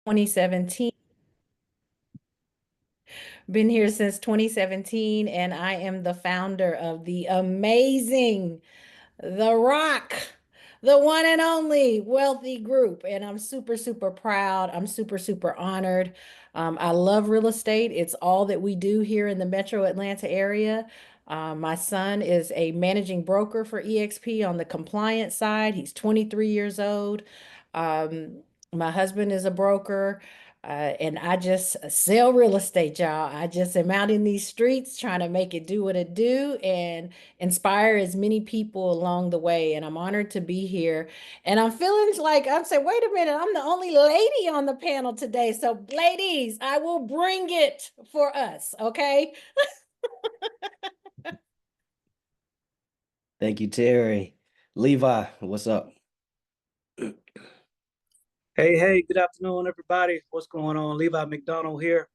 2017. Been here since 2017, and I am the founder of the amazing, the Rock, the one and only Wealthy Group. And I'm super, super proud. I'm super, super honored. I love real estate. It's all that we do here in the Metro Atlanta area. My son is a managing broker for EXP on the compliance side. He's 23 years old. My husband is a broker. And I just sell real estate, y'all. I just am out in these streets trying to make it do what it do and inspire as many people along the way. And I'm honored to be here. And I'm feeling like I'm saying, wait a minute, I'm the only lady on the panel today. So, ladies, I will bring it for us. Okay. Thank you, Terry. Levi, what's up? Hey, good afternoon, everybody. What's going on? Levi McDonald here.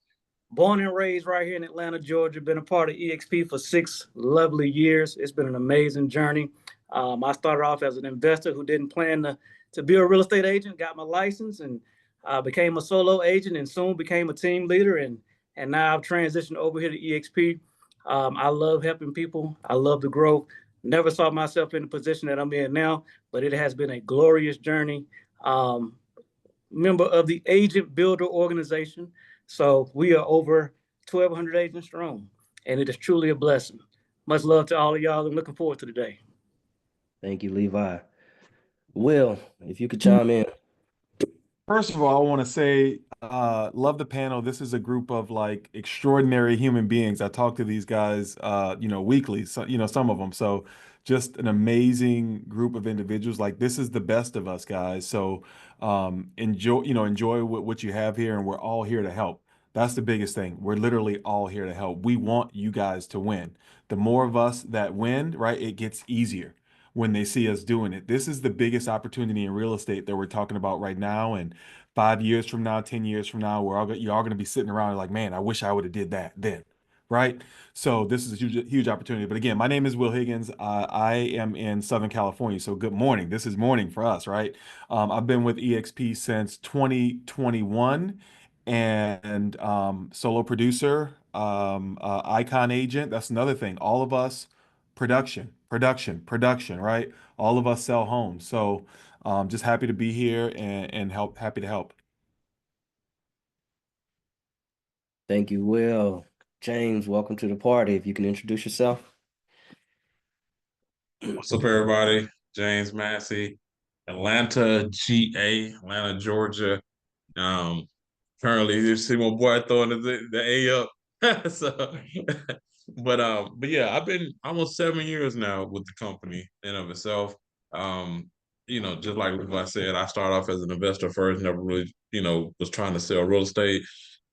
Born and raised right here in Atlanta, Georgia. Been a part of EXP for 6 lovely years. It's been an amazing journey. I started off as an investor who didn't plan to be a real estate agent, got my license, and became a solo agent and soon became a team leader. And now I've transitioned over here to EXP. I love helping people. I love the growth. Never saw myself in the position that I'm in now, but it has been a glorious journey. Member of the Agent Builder Organization. So we are over 1,200 agents strong, and it is truly a blessing. Much love to all of y'all, and looking forward to the day. Thank you, Levi. Will, if you could chime in. First of all, I want to say, love the panel. This is a group of like extraordinary human beings. I talk to these guys, weekly. So, some of them. So, just an amazing group of individuals. Like this is the best of us, guys. So, enjoy what you have here, and we're all here to help. That's the biggest thing. We're literally all here to help. We want you guys to win. The more of us that win, right, it gets easier when they see us doing it. This is the biggest opportunity in real estate that we're talking about right now. And 5 years from now, 10 years from now, you're all going to be sitting around like, man, I wish I would have did that then. Right. So this is a huge, huge opportunity. But again, my name is Will Higgins. I am in Southern California. So good morning. This is morning for us, right? I've been with EXP since 2021 and solo producer, icon agent. That's another thing. All of us production, right? All of us sell homes. So just happy to be here and happy to help. Thank you, Will. James, welcome to the party. If you can introduce yourself. What's up, everybody? James Massey, Atlanta, GA, Atlanta, Georgia. Um, Currently, you see my boy throwing the A up. So, but yeah, I've been almost 7 years now with the company in of itself. Um, just like I said, I started off as an investor first, never really, was trying to sell real estate.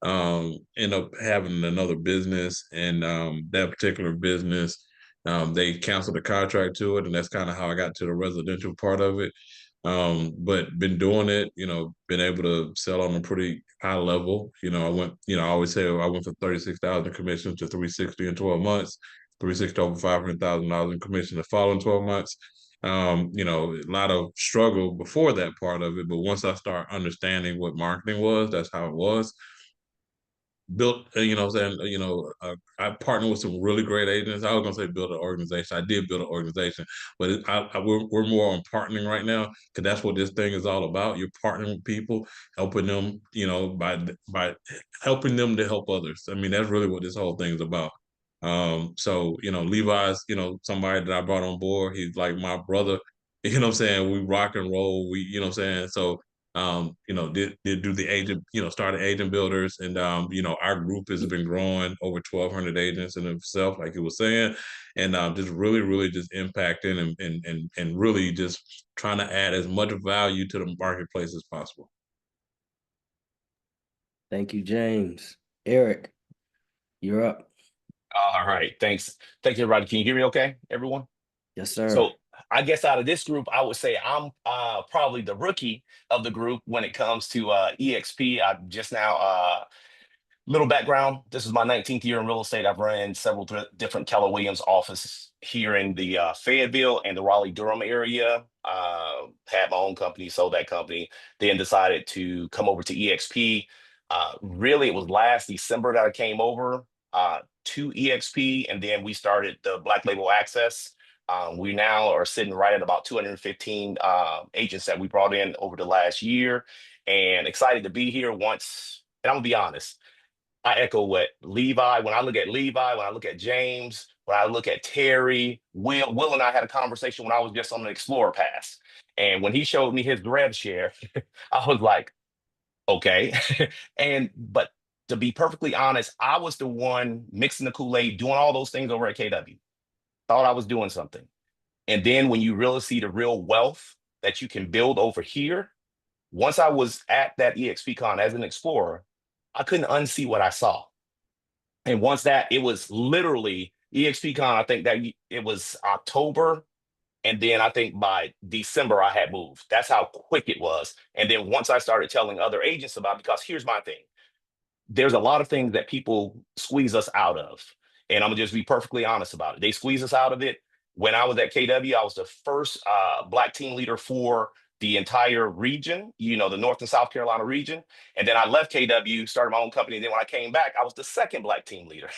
End up having another business, and that particular business, they canceled the contract to it, and that's kind of how I got to the residential part of it. But been doing it, been able to sell on a pretty high level. I went, I always say I went from 36,000 commissions to 360 in 12 months, 360 over $500,000 in commission the following 12 months. A lot of struggle before that part of it, but once I start understanding what marketing was, that's how it was built, I'm saying, I partnered with some really great agents. I was gonna say build an organization. I did build an organization, but we're more on partnering right now because that's what this thing is all about. You're partnering with people, helping them, by helping them to help others. I mean, that's really what this whole thing is about. So Levi's, somebody that I brought on board. He's like my brother. You know what I'm saying? We rock and roll. You know what I'm saying? So did do the agent, started agent builders, and our group has been growing over 1,200 agents in itself, like he was saying, and just really, really just impacting and really just trying to add as much value to the marketplace as possible. Thank you, James. Eric, you're up. All right. Thanks. Thank you, everybody. Can you hear me okay, everyone? Yes, sir. So I guess out of this group, I would say I'm probably the rookie of the group when it comes to EXP. I just now Little background, this is my 19th year in real estate. I've run several different Keller Williams offices here in the Fayetteville and the Raleigh-Durham area. Had my own company, sold that company, then decided to come over to EXP. Really, it was last December that I came over to EXP, and then we started the Black Label Access. We now are sitting right at about 215 agents that we brought in over the last year, and excited to be here once. And I'm gonna be honest, I echo what Levi, when I look at Levi, when I look at James, when I look at Terry, Will and I had a conversation when I was just on the Explorer Pass. And when he showed me his rev share, I was like, okay. But to be perfectly honest, I was the one mixing the Kool-Aid, doing all those things over at KW. Thought I was doing something. And then when you really see the real wealth that you can build over here, once I was at that EXPCon as an explorer, I couldn't unsee what I saw. And once that, it was literally EXPCon, I think that it was October. And then I think by December, I had moved. That's how quick it was. And then once I started telling other agents about it, because here's my thing, there's a lot of things that people squeeze us out of. And I'm gonna just be perfectly honest about it. They squeeze us out of it. When I was at KW, I was the first Black team leader for the entire region, the North and South Carolina region. And then I left KW, started my own company. And then when I came back, I was the second Black team leader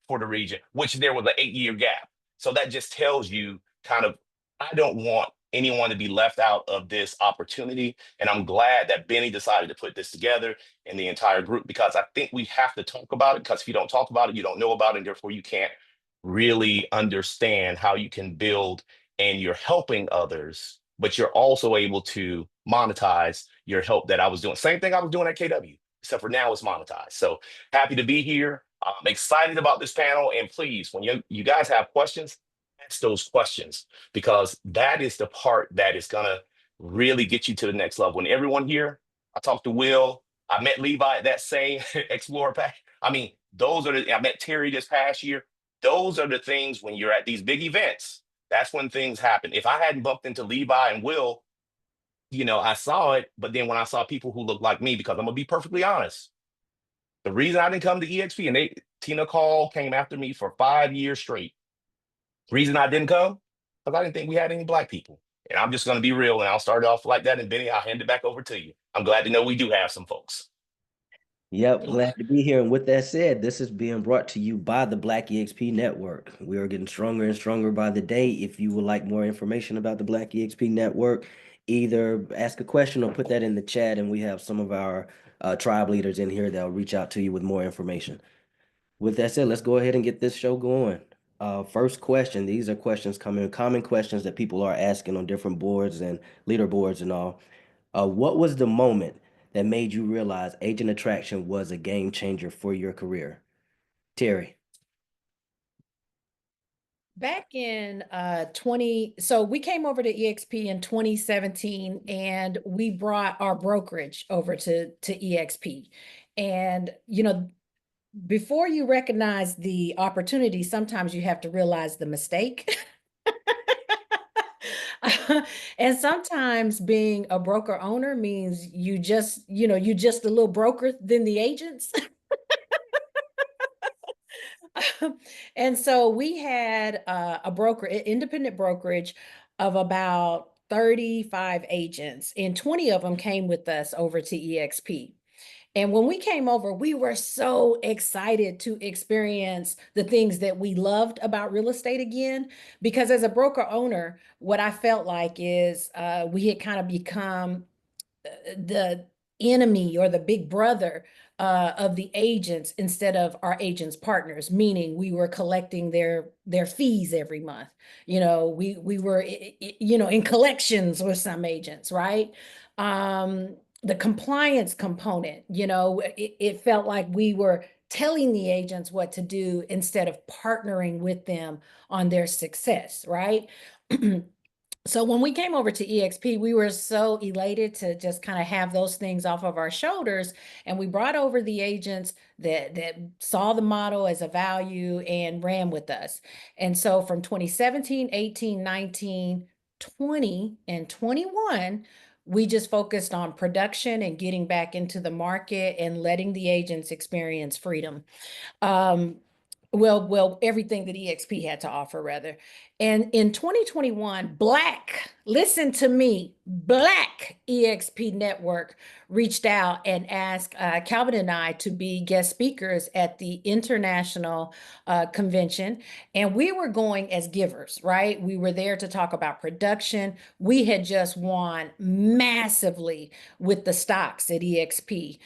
for the region, which there was an 8-year gap. So that just tells you kind of, I don't want anyone to be left out of this opportunity. And I'm glad that Benny decided to put this together and the entire group, because I think we have to talk about it, because if you don't talk about it, you don't know about it, and therefore you can't really understand how you can build, and you're helping others, but you're also able to monetize your help that I was doing. Same thing I was doing at KW, except for now it's monetized. So happy to be here. I'm excited about this panel. And please, when you guys have questions, ask those questions, because that is the part that is going to really get you to the next level. And everyone here, I talked to Will, I met Levi at that same Explorer Pack. I mean, I met Terry this past year. Those are the things when you're at these big events, that's when things happen. If I hadn't bumped into Levi and Will, I saw it, but then when I saw people who look like me, because I'm gonna be perfectly honest, the reason I didn't come to EXP, and Tina Call came after me for 5 years straight. Reason I didn't come, because I didn't think we had any Black people. And I'm just gonna be real, and I'll start off like that. And Benny, I'll hand it back over to you. I'm glad to know we do have some folks. Yep, glad to be here. And with that said, this is being brought to you by the Black EXP Network. We are getting stronger and stronger by the day. If you would like more information about the Black EXP Network, either ask a question or put that in the chat, and we have some of our tribe leaders in here that will reach out to you with more information. With that said, let's go ahead and get this show going. First question, these are common questions that people are asking on different boards and leaderboards and all. What was the moment that made you realize agent attraction was a game changer for your career? Terry. Back in so we came over to EXP in 2017, and we brought our brokerage over to EXP. And before you recognize the opportunity, sometimes you have to realize the mistake. And sometimes being a broker owner means you just a little broker than the agents. And so we had independent brokerage of about 35 agents, and 20 of them came with us over to EXP. And when we came over, we were so excited to experience the things that we loved about real estate again, because as a broker owner, what I felt like is we had kind of become the enemy or the big brother of the agents instead of our agents' partners, meaning we were collecting their fees every month. We were in collections with some agents, right? The compliance component, it felt like we were telling the agents what to do instead of partnering with them on their success, right? So when we came over to EXP, we were so elated to just kind of have those things off of our shoulders. And we brought over the agents that saw the model as a value and ran with us. And so from 2017, 18, 19, 20, and 21, We just focused on production and getting back into the market and letting the agents experience freedom. Um, everything that EXP had to offer, rather. And in 2021, listen to me, Black EXP Network reached out and asked Calvin and I to be guest speakers at the international convention. And we were going as givers, right? We were there to talk about production. We had just won massively with the stocks at EXP.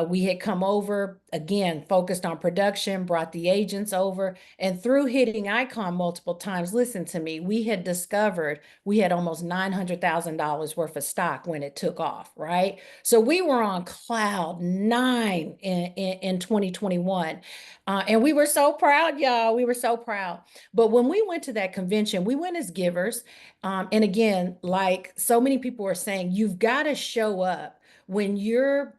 We had come over, again, focused on production, brought the agents over, and through hitting Icon multiple times, listen to me, we had discovered we had almost $900,000 worth of stock when it took off, right? So we were on cloud nine in 2021. And we were so proud, y'all. We were so proud. But when we went to that convention, we went as givers. And again, like so many people are saying, you've got to show up when your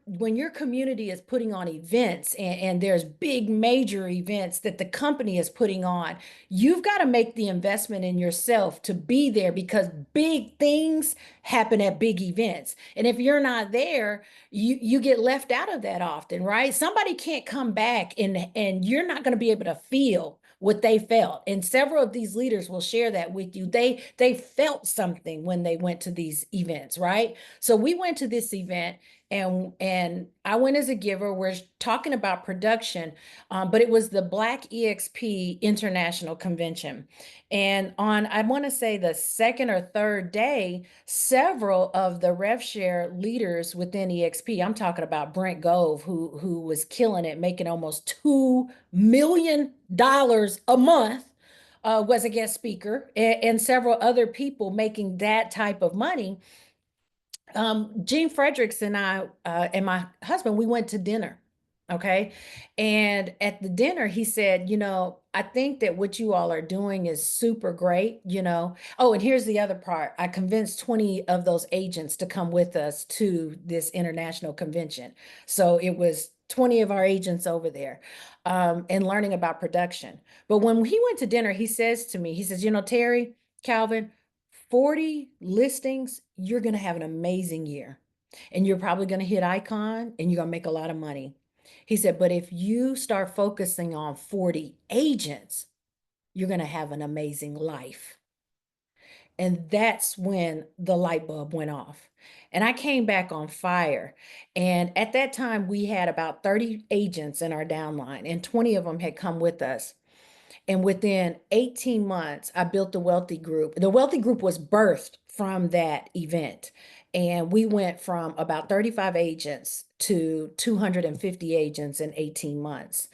community is putting on events, and there's big major events that the company is putting on. You've got to make the investment in yourself to be there, because big things happen at big events. And if you're not there, you get left out of that often, right? Somebody can't come back and you're not going to be able to feel what they felt. And several of these leaders will share that with you. They felt something when they went to these events, right? So we went to this event, and I went as a giver. We're talking about production, but it was the Black EXP International Convention. And on, I want to say, the second or third day, several of the RevShare leaders within EXP, I'm talking about Brent Gove, who was killing it, making almost $2 million a month, was a guest speaker, and several other people making that type of money. Gene Fredericks and I, and my husband, we went to dinner. Okay. And at the dinner, he said, I think that what you all are doing is super great. Oh, and here's the other part. I convinced 20 of those agents to come with us to this international convention. So it was 20 of our agents over there, and learning about production. But when he went to dinner, he says to me, he says, Terry, Calvin, 40 listings, you're going to have an amazing year. And you're probably going to hit Icon and you're going to make a lot of money. He said, but if you start focusing on 40 agents, you're going to have an amazing life. And that's when the light bulb went off. And I came back on fire. And at that time, we had about 30 agents in our downline, and 20 of them had come with us. And within 18 months, I built the Wealthy Group. The Wealthy Group was birthed from that event. And we went from about 35 agents to 250 agents in 18 months.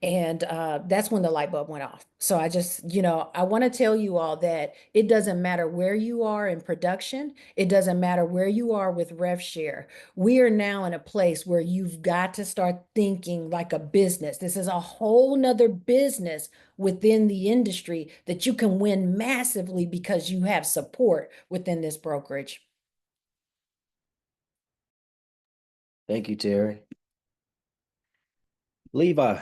And that's when the light bulb went off. So I just, I want to tell you all that it doesn't matter where you are in production. It doesn't matter where you are with RevShare. We are now in a place where you've got to start thinking like a business. This is a whole nother business within the industry that you can win massively because you have support within this brokerage. Thank you, Terry. Levi,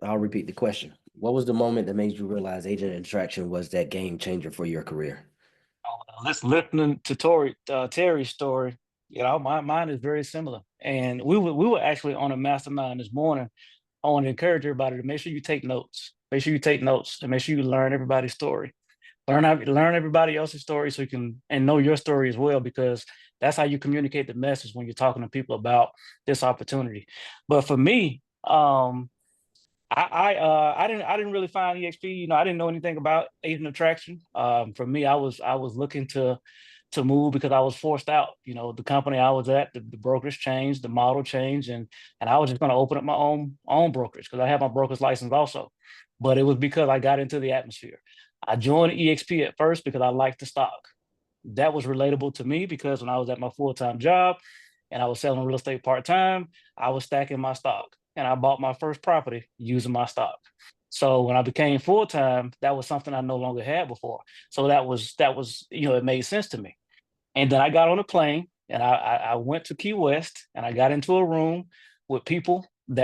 I'll repeat the question. What was the moment that made you realize agent interaction was that game changer for your career? Listening to Terry's story, mine is very similar. And we were actually on a mastermind this morning. I want to encourage everybody to make sure you take notes. Make sure you take notes and make sure you learn everybody's story. Learn everybody else's story so you can know your story as well, because that's how you communicate the message when you're talking to people about this opportunity. But for me, I didn't really find EXP. I didn't know anything about agent attraction. For me, I was looking to move because I was forced out. The company I was at, the brokerage changed, the model changed, and I was just going to open up my own brokerage because I have my broker's license also. But it was because I got into the atmosphere. I joined EXP at first because I liked the stock. That was relatable to me because when I was at my full-time job and I was selling real estate part-time, I was stacking my stock. And I bought my first property using my stock. So when I became full-time, that was something I no longer had before. So that was, it made sense to me. And then I got on a plane and I went to Key West and I got into a room with people and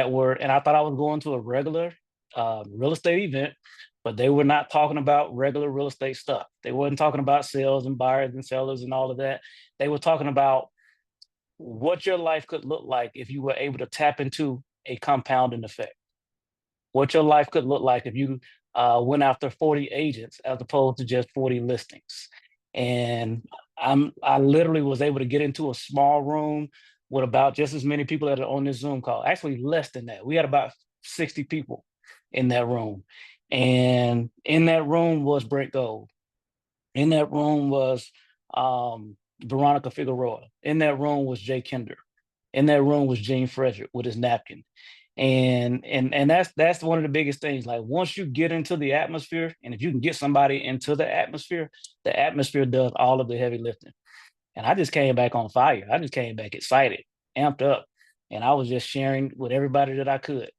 I thought I was going to a regular real estate event, but they were not talking about regular real estate stuff. They weren't talking about sales and buyers and sellers and all of that. They were talking about what your life could look like if you were able to tap into a compounding effect. What your life could look like if you went after 40 agents as opposed to just 40 listings. And I literally was able to get into a small room with about just as many people that are on this Zoom call. Actually, less than that. We had about 60 people in that room. And in that room was Brent Gold. In that room was Veronica Figueroa. In that room was Jay Kinder. In that room was Gene Frederick with his napkin. And that's one of the biggest things. Like once you get into the atmosphere, and if you can get somebody into the atmosphere does all of the heavy lifting. And I just came back on fire. I just came back excited, amped up, and I was just sharing with everybody that I could.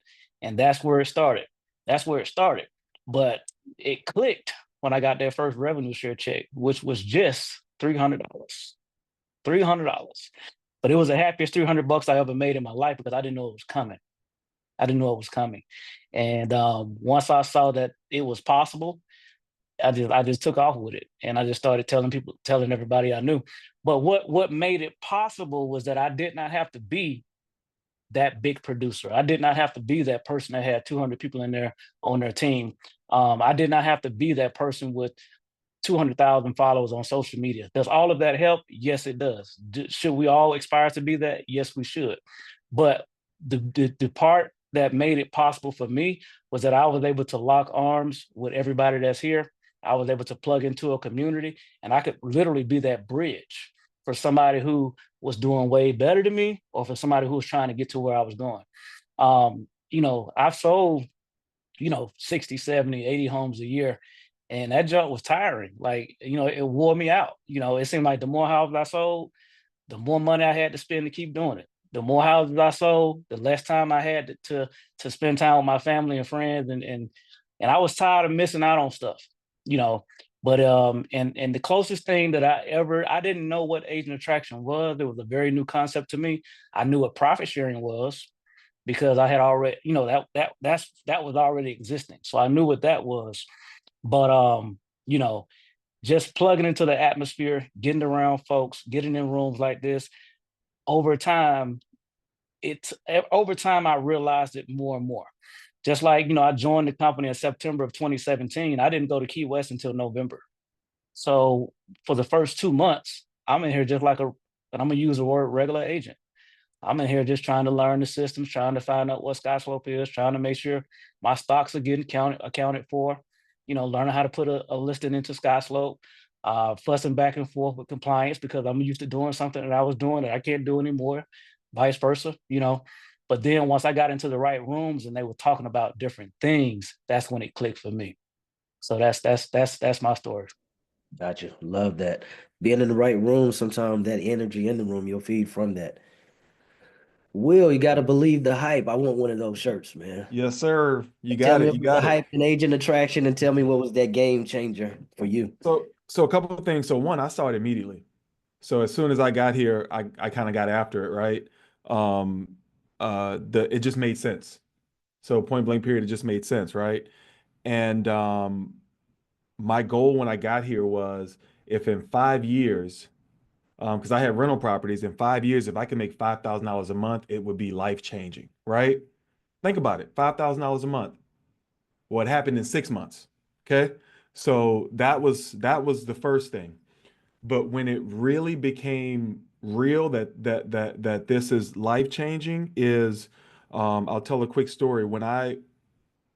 And that's where it started. That's where it started. But it clicked when I got that first revenue share check, which was just $300. $300. But it was the happiest $300 I ever made in my life because I didn't know it was coming. I didn't know it was coming. And once I saw that it was possible, I just took off with it, and I just started telling everybody I knew. But what made it possible was that I did not have to be that big producer. I did not have to be that person that had 200 people in there on their team. I did not have to be that person with 200,000 followers on social media. Does all of that help? Yes, it does. Should we all aspire to be that? Yes, we should. But the part that made it possible for me was that I was able to lock arms with everybody that's here. I was able to plug into a community, and I could literally be that bridge for somebody who was doing way better than me, or for somebody who was trying to get to where I was going. I've sold, 60, 70, 80 homes a year. And that job was tiring. Like, it wore me out. It seemed like the more houses I sold, the more money I had to spend to keep doing it. The more houses I sold, the less time I had to spend time with my family and friends. And I was tired of missing out on stuff, you know. But and the closest thing that I didn't know what agent attraction was. It was a very new concept to me. I knew what profit sharing was because I had already, that was already existing. So I knew what that was. But you know, just plugging into the atmosphere, getting around folks, getting in rooms like this, over time, I realized it more and more. Just like, I joined the company in September of 2017. I didn't go to Key West until November. So for the first 2 months, I'm in here just like and I'm gonna use the word regular agent. I'm in here just trying to learn the systems, trying to find out what SkySlope is, trying to make sure my stocks are getting accounted for, learning how to put a listing into SkySlope, fussing back and forth with compliance because I'm used to doing something that I was doing that I can't do anymore, vice versa. But then once I got into the right rooms and they were talking about different things, that's when it clicked for me. So that's my story. Gotcha. Love that. Being in the right room, sometimes that energy in the room, you'll feed from that. Will, you got to believe the hype. I want one of those shirts, man. Yes, sir. You Tell got me it. You about the got it. hype and agent attraction, and tell me what was that game changer for you. So a couple of things. So one, I started immediately. So as soon as I got here, I kind of got after it, right? Um, it just made sense. So point blank period, it just made sense, right? And my goal when I got here was if in 5 years, because I had rental properties, in 5 years, if I could make $5,000 a month, it would be life changing, right? Think about it, $5,000 a month. What happened in 6 months? Okay, so that was the first thing. But when it really became real that this is life changing is, I'll tell a quick story. When it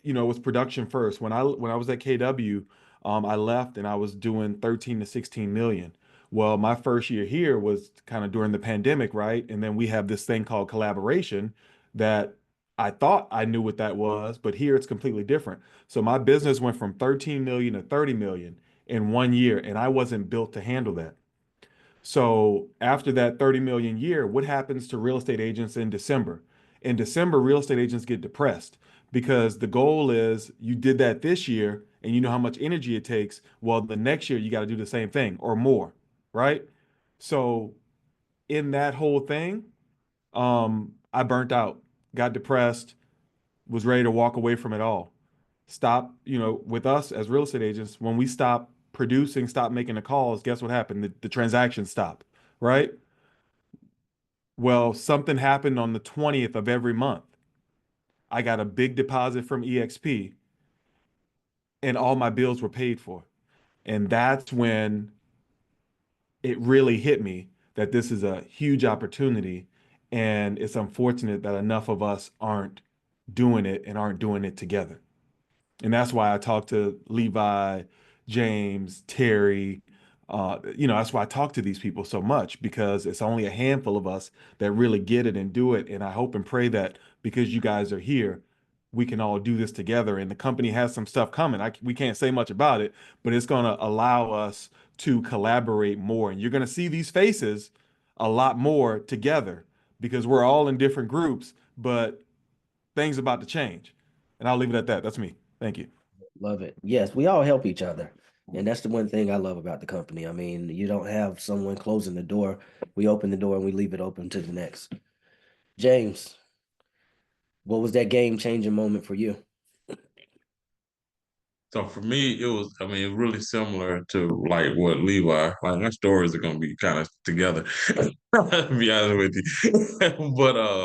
was production first. When I was at KW, I left and I was doing 13 to 16 million. Well, my first year here was kind of during the pandemic, right? And then we have this thing called collaboration that I thought I knew what that was, but here it's completely different. So my business went from 13 million to 30 million in 1 year, and I wasn't built to handle that. So after that 30 million year, what happens to real estate agents in December? In December, real estate agents get depressed because the goal is you did that this year and you know how much energy it takes. Well, the next year you got to do the same thing or more, right? So in that whole thing, I burnt out, got depressed, was ready to walk away from it all. Stop, with us as real estate agents, when we stop producing, stop making the calls, guess what happened? The transactions stop, right? Well, something happened on the 20th of every month. I got a big deposit from EXP and all my bills were paid for. And that's when it really hit me that this is a huge opportunity. And it's unfortunate that enough of us aren't doing it and aren't doing it together. And that's why I talk to Levi, James, Terry. That's why I talk to these people so much because it's only a handful of us that really get it and do it. And I hope and pray that because you guys are here, we can all do this together. And the company has some stuff coming. We can't say much about it, but it's going to allow us to collaborate more. And you're going to see these faces a lot more together because we're all in different groups, but things about to change. And I'll leave it at that. That's me. Thank you. Love it. Yes, we all help each other. And that's the one thing I love about the company. I mean, you don't have someone closing the door. We open the door and we leave it open to the next. James, what was that game changing moment for you? So for me, it was, I mean, really similar to like what Levi, like my stories are gonna be kind of together, to be honest with you.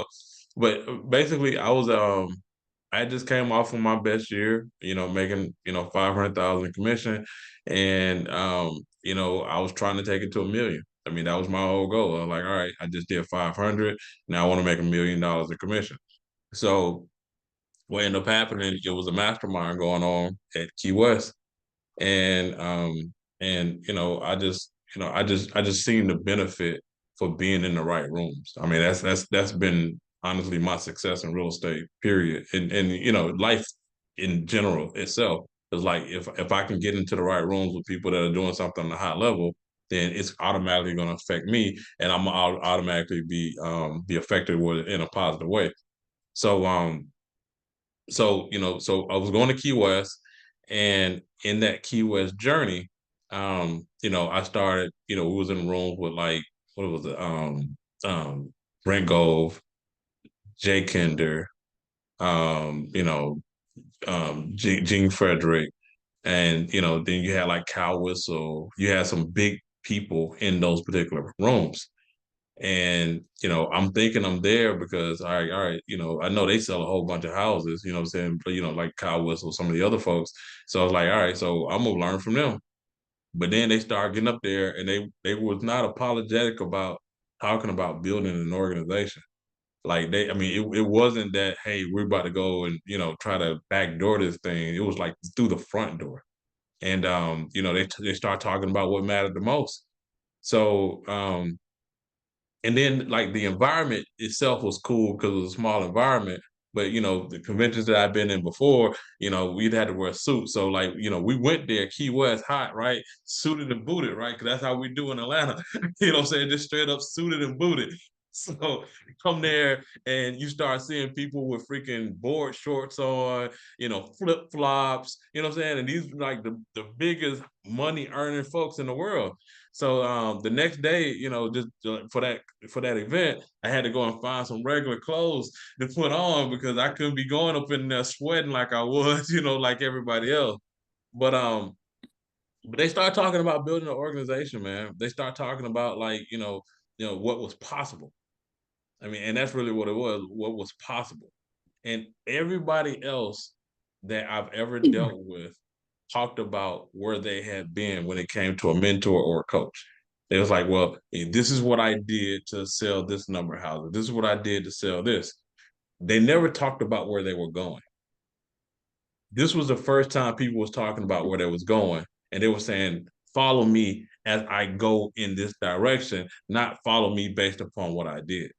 But basically I just came off of my best year, making, 500,000 commission. And I was trying to take it to 1 million. I mean, that was my whole goal. I was like, all right, I just did 500. Now I want to make $1 million in commission. So what ended up happening, it was a mastermind going on at Key West. And I just seen the benefit for being in the right rooms. I mean, that's been honestly my success in real estate, period. And life in general itself is like if I can get into the right rooms with people that are doing something on a high level, then it's automatically going to affect me, and I'll automatically be affected with it in a positive way. So so I was going to Key West, and in that Key West journey, I started, we was in rooms with like, what was it, Brent Gove, Jay Kinder, Gene Frederick, and then you had like Cal Whistle. You had some big people in those particular rooms. And, I'm thinking I'm there because, all right, I know they sell a whole bunch of houses, what I'm saying? But, like Kyle Whistle, some of the other folks. So I was like, all right, so I'm gonna learn from them. But then they started getting up there and they was not apologetic about talking about building an organization. Like I mean, it wasn't that, hey, we're about to go and, try to backdoor this thing. It was like through the front door. And they start talking about what mattered the most. So and then like the environment itself was cool because it was a small environment. But the conventions that I've been in before, we'd had to wear suits. So like, we went there, Key West hot, right? Suited and booted, right? Because that's how we do in Atlanta. What I'm saying? Just straight up suited and booted. So come there and you start seeing people with freaking board shorts on, flip flops, what I'm saying? And these are like the biggest money earning folks in the world. So the next day, just for that event, I had to go and find some regular clothes to put on because I couldn't be going up in there sweating like I was, like everybody else. But they start talking about building an organization, man. They start talking about like, what was possible. I mean, and that's really what it was, what was possible. And everybody else that I've ever dealt with talked about where they had been when it came to a mentor or a coach. It was like, well, hey, this is what I did to sell this number of houses. This is what I did to sell this. They never talked about where they were going. This was the first time people was talking about where they was going. And they were saying, follow me as I go in this direction, not follow me based upon what I did.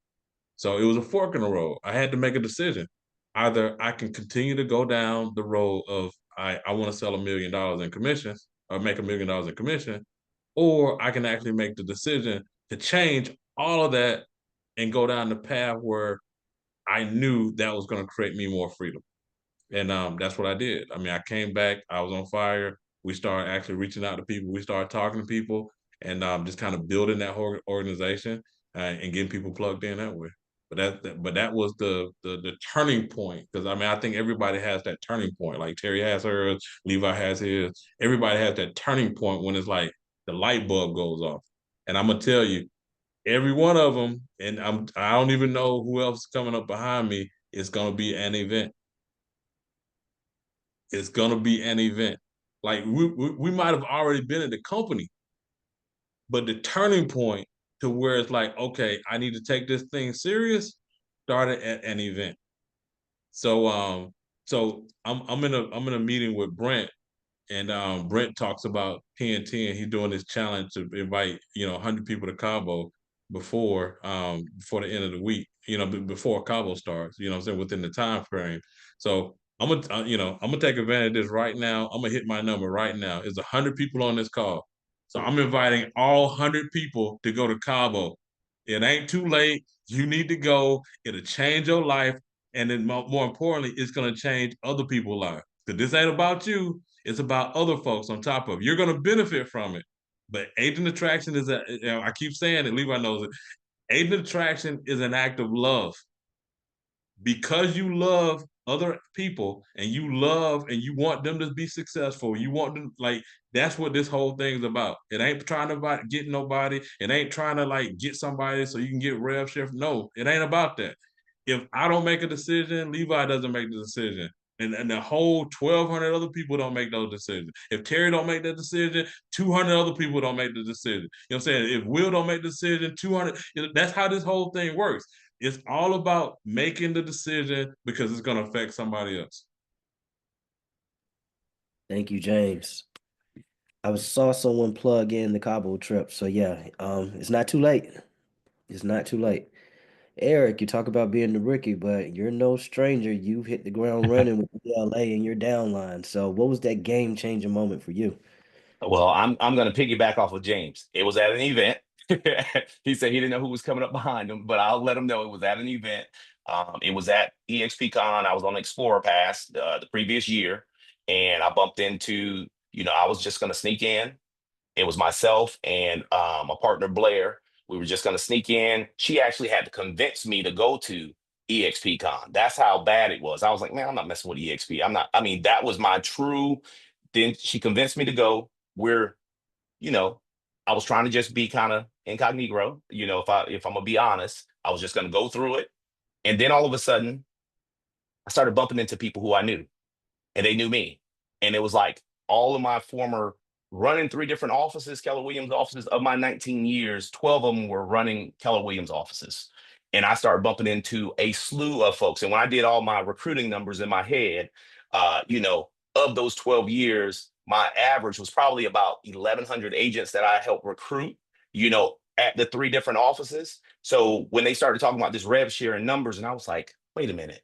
So it was a fork in the road. I had to make a decision. Either I can continue to go down the road of I want to sell $1 million in commissions or make $1 million in commission, or I can actually make the decision to change all of that and go down the path where I knew that was going to create me more freedom. And that's what I did. I mean, I came back, I was on fire. We started actually reaching out to people. We started talking to people and just kind of building that organization and getting people plugged in that way. But that was the turning point, because I mean I think everybody has that turning point. Like Terry has hers, Levi has his. Everybody has that turning point when it's like the light bulb goes off. And I'm gonna tell you, every one of them, and I don't even know who else is coming up behind me. It's gonna be an event. It's gonna be an event. Like we might have already been in the company, but the turning point to where it's like, okay, I need to take this thing serious, started at an event. So I'm in a meeting with Brent, and Brent talks about TNT, and he's doing this challenge to invite 100 people to Cabo before the end of the week, before Cabo starts. You know what I'm saying, within the time frame. So I'm gonna take advantage of this right now. I'm gonna hit my number right now. There's 100 people on this call, so I'm inviting all 100 people to go to Cabo. It ain't too late. You need to go. It'll change your life, and then more importantly, it's gonna change other people's lives. Because this ain't about you. It's about other folks on top of it. You're going to benefit from it. But agent attraction is I keep saying it, Levi knows it. Agent attraction is an act of love. Because you love other people and you love and you want them to be successful, you want them, like, that's what this whole thing's about. It ain't trying to get nobody. It ain't trying to like get somebody so you can get rev share. No, it ain't about that. If I don't make a decision, Levi doesn't make the decision. And the whole 1,200 other people don't make those decisions. If Terry don't make that decision, 200 other people don't make the decision. You know what I'm saying? If Will don't make the decision, 200, that's how this whole thing works. It's all about making the decision because it's going to affect somebody else. Thank you, James. I saw someone plug in the Cabo trip. So yeah, it's not too late. It's not too late. Eric, you talk about being the rookie, but you're no stranger. You've hit the ground running with LA and your downline. So what was that game changing moment for you? Well, I'm going to piggyback off of James. It was at an event. He said he didn't know who was coming up behind him, but I'll let him know it was at an event. It was at EXPCon. I was on Explorer Pass the previous year, and I bumped into, I was just going to sneak in. It was myself and my partner Blair. We were just going to sneak in. She actually had to convince me to go to EXPCon. That's how bad it was. I was like, man, I'm not messing with EXP. I'm not. I mean, that was my true. Then she convinced me to go. We're, you know, I was trying to just be kind of incognito. If I'm gonna be honest, I was just gonna go through it, and then all of a sudden, I started bumping into people who I knew, and they knew me. And it was like all of my former running 3 different offices, Keller Williams offices of my 19 years, 12 of them were running Keller Williams offices. And I started bumping into a slew of folks. And when I did all my recruiting numbers in my head, of those 12 years, my average was probably about 1,100 agents that I helped recruit, at the 3 different offices. So when they started talking about this rev share and numbers, and I was like, wait a minute,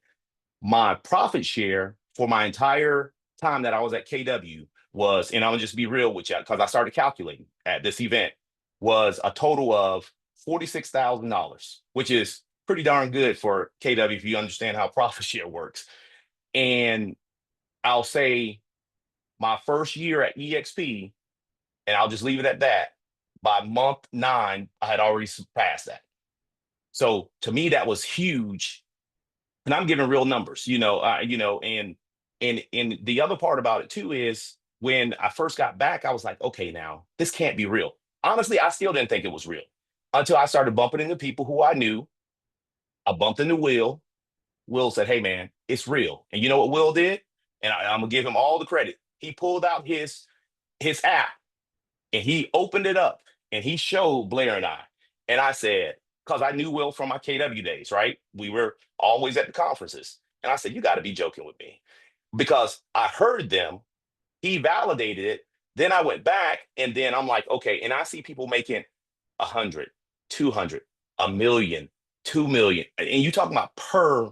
my profit share for my entire time that I was at KW was, and I'm gonna just be real with you because I started calculating at this event, was a total of $46,000, which is pretty darn good for KW if you understand how profit share works. And I'll say my first year at EXP, and I'll just leave it at that, by month 9, I had already surpassed that. So to me, that was huge, and I'm giving real numbers, and the other part about it too is when I first got back, I was like, okay, now this can't be real. Honestly, I still didn't think it was real until I started bumping into people who I knew. I bumped into Will. Will said, hey man, it's real. And you know what Will did? And I'm gonna give him all the credit. He pulled out his app and he opened it up and he showed Blair and I. And I said, because I knew Will from my KW days, right? We were always at the conferences. And I said, you got to be joking with me. Because I heard them, he validated it. Then I went back and then I'm like, okay. And I see people making 100, 200, a million, 2 million. And you talking about per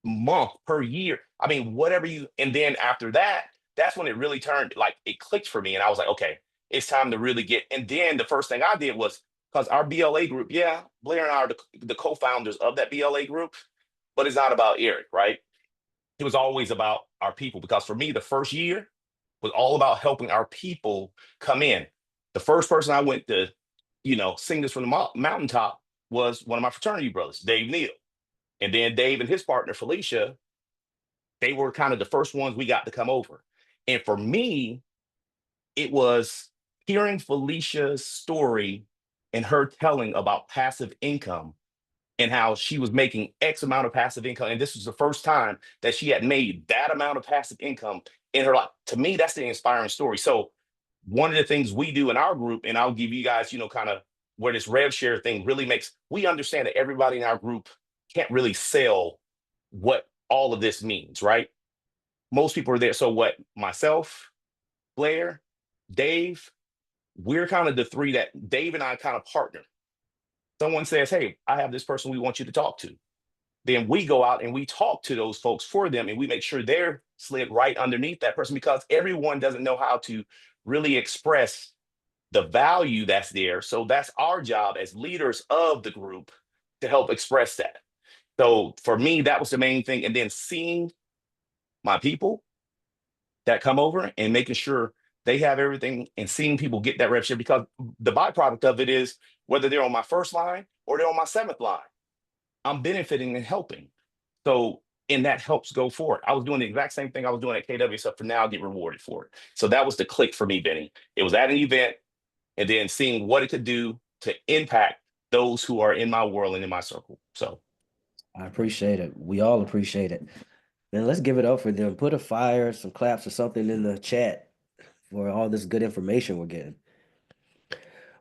month, per year. I mean, whatever you, and then after that, that's when it really turned, like it clicked for me. And I was like, okay, it's time to really get. And then the first thing I did was, because our BLA group, yeah, Blair and I are the co-founders of that BLA group, but it's not about Eric, right? It was always about our people. Because for me, the first year was all about helping our people come in. The first person I went to, sing this from the mountaintop was one of my fraternity brothers, Dave Neal. And then Dave and his partner, Felicia, they were kind of the first ones we got to come over. And for me, it was hearing Felicia's story and her telling about passive income and how she was making X amount of passive income. And this was the first time that she had made that amount of passive income in her life. To me, that's the inspiring story. So one of the things we do in our group, and I'll give you guys, kind of where this rev share thing really makes, we understand that everybody in our group can't really sell what all of this means, right? Most people are there. So what, myself, Blair, Dave, we're kind of the three that Dave and I kind of partner. Someone says, hey, I have this person we want you to talk to. Then we go out and we talk to those folks for them, and we make sure they're slid right underneath that person, because everyone doesn't know how to really express the value that's there. So that's our job as leaders of the group to help express that. So for me, that was the main thing. And then seeing my people that come over and making sure they have everything, and seeing people get that rev share, because the byproduct of it is whether they're on my first line or they're on my 7th line, I'm benefiting and helping. So, and that helps go forward. I was doing the exact same thing I was doing at KW, except for now I get rewarded for it. So that was the click for me, Benny. It was at an event and then seeing what it could do to impact those who are in my world and in my circle. So I appreciate it. We all appreciate it. Man, let's give it up for them. Put a fire, some claps or something in the chat for all this good information we're getting.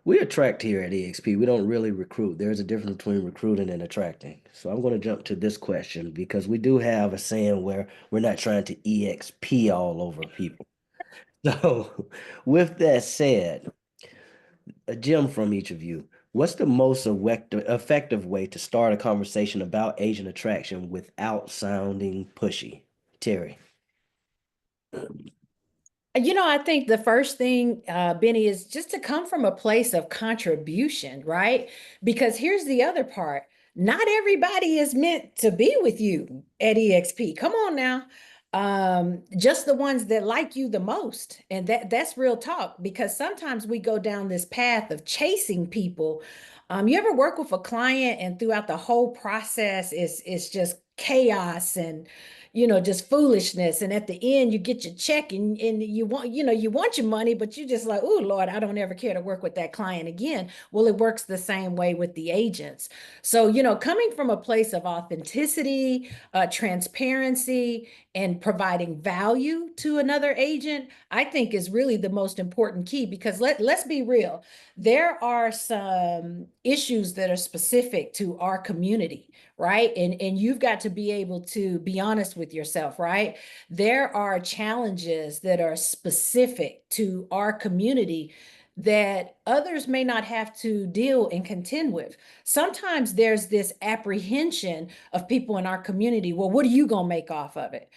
We attract here at EXP. We don't really recruit. There's a difference between recruiting and attracting. So I'm going to jump to this question, because we do have a saying where we're not trying to EXP all over people. So with that said, a gem from each of you. What's the most effective way to start a conversation about agent attraction without sounding pushy? Terry. I think the first thing, Benny, is just to come from a place of contribution, right? Because here's the other part. Not everybody is meant to be with you at EXP. Come on now. Just the ones that like you the most. And that's real talk, because sometimes we go down this path of chasing people. You ever work with a client and throughout the whole process it's just chaos and just foolishness. And at the end, you get your check and you want your money, but you just like, oh, Lord, I don't ever care to work with that client again. Well, it works the same way with the agents. So, coming from a place of authenticity, transparency, and providing value to another agent, I think is really the most important key, because let's be real. There are some issues that are specific to our community, right? And you've got to be able to be honest with yourself, right? There are challenges that are specific to our community that others may not have to deal and contend with. Sometimes there's this apprehension of people in our community. Well, what are you going to make off of it?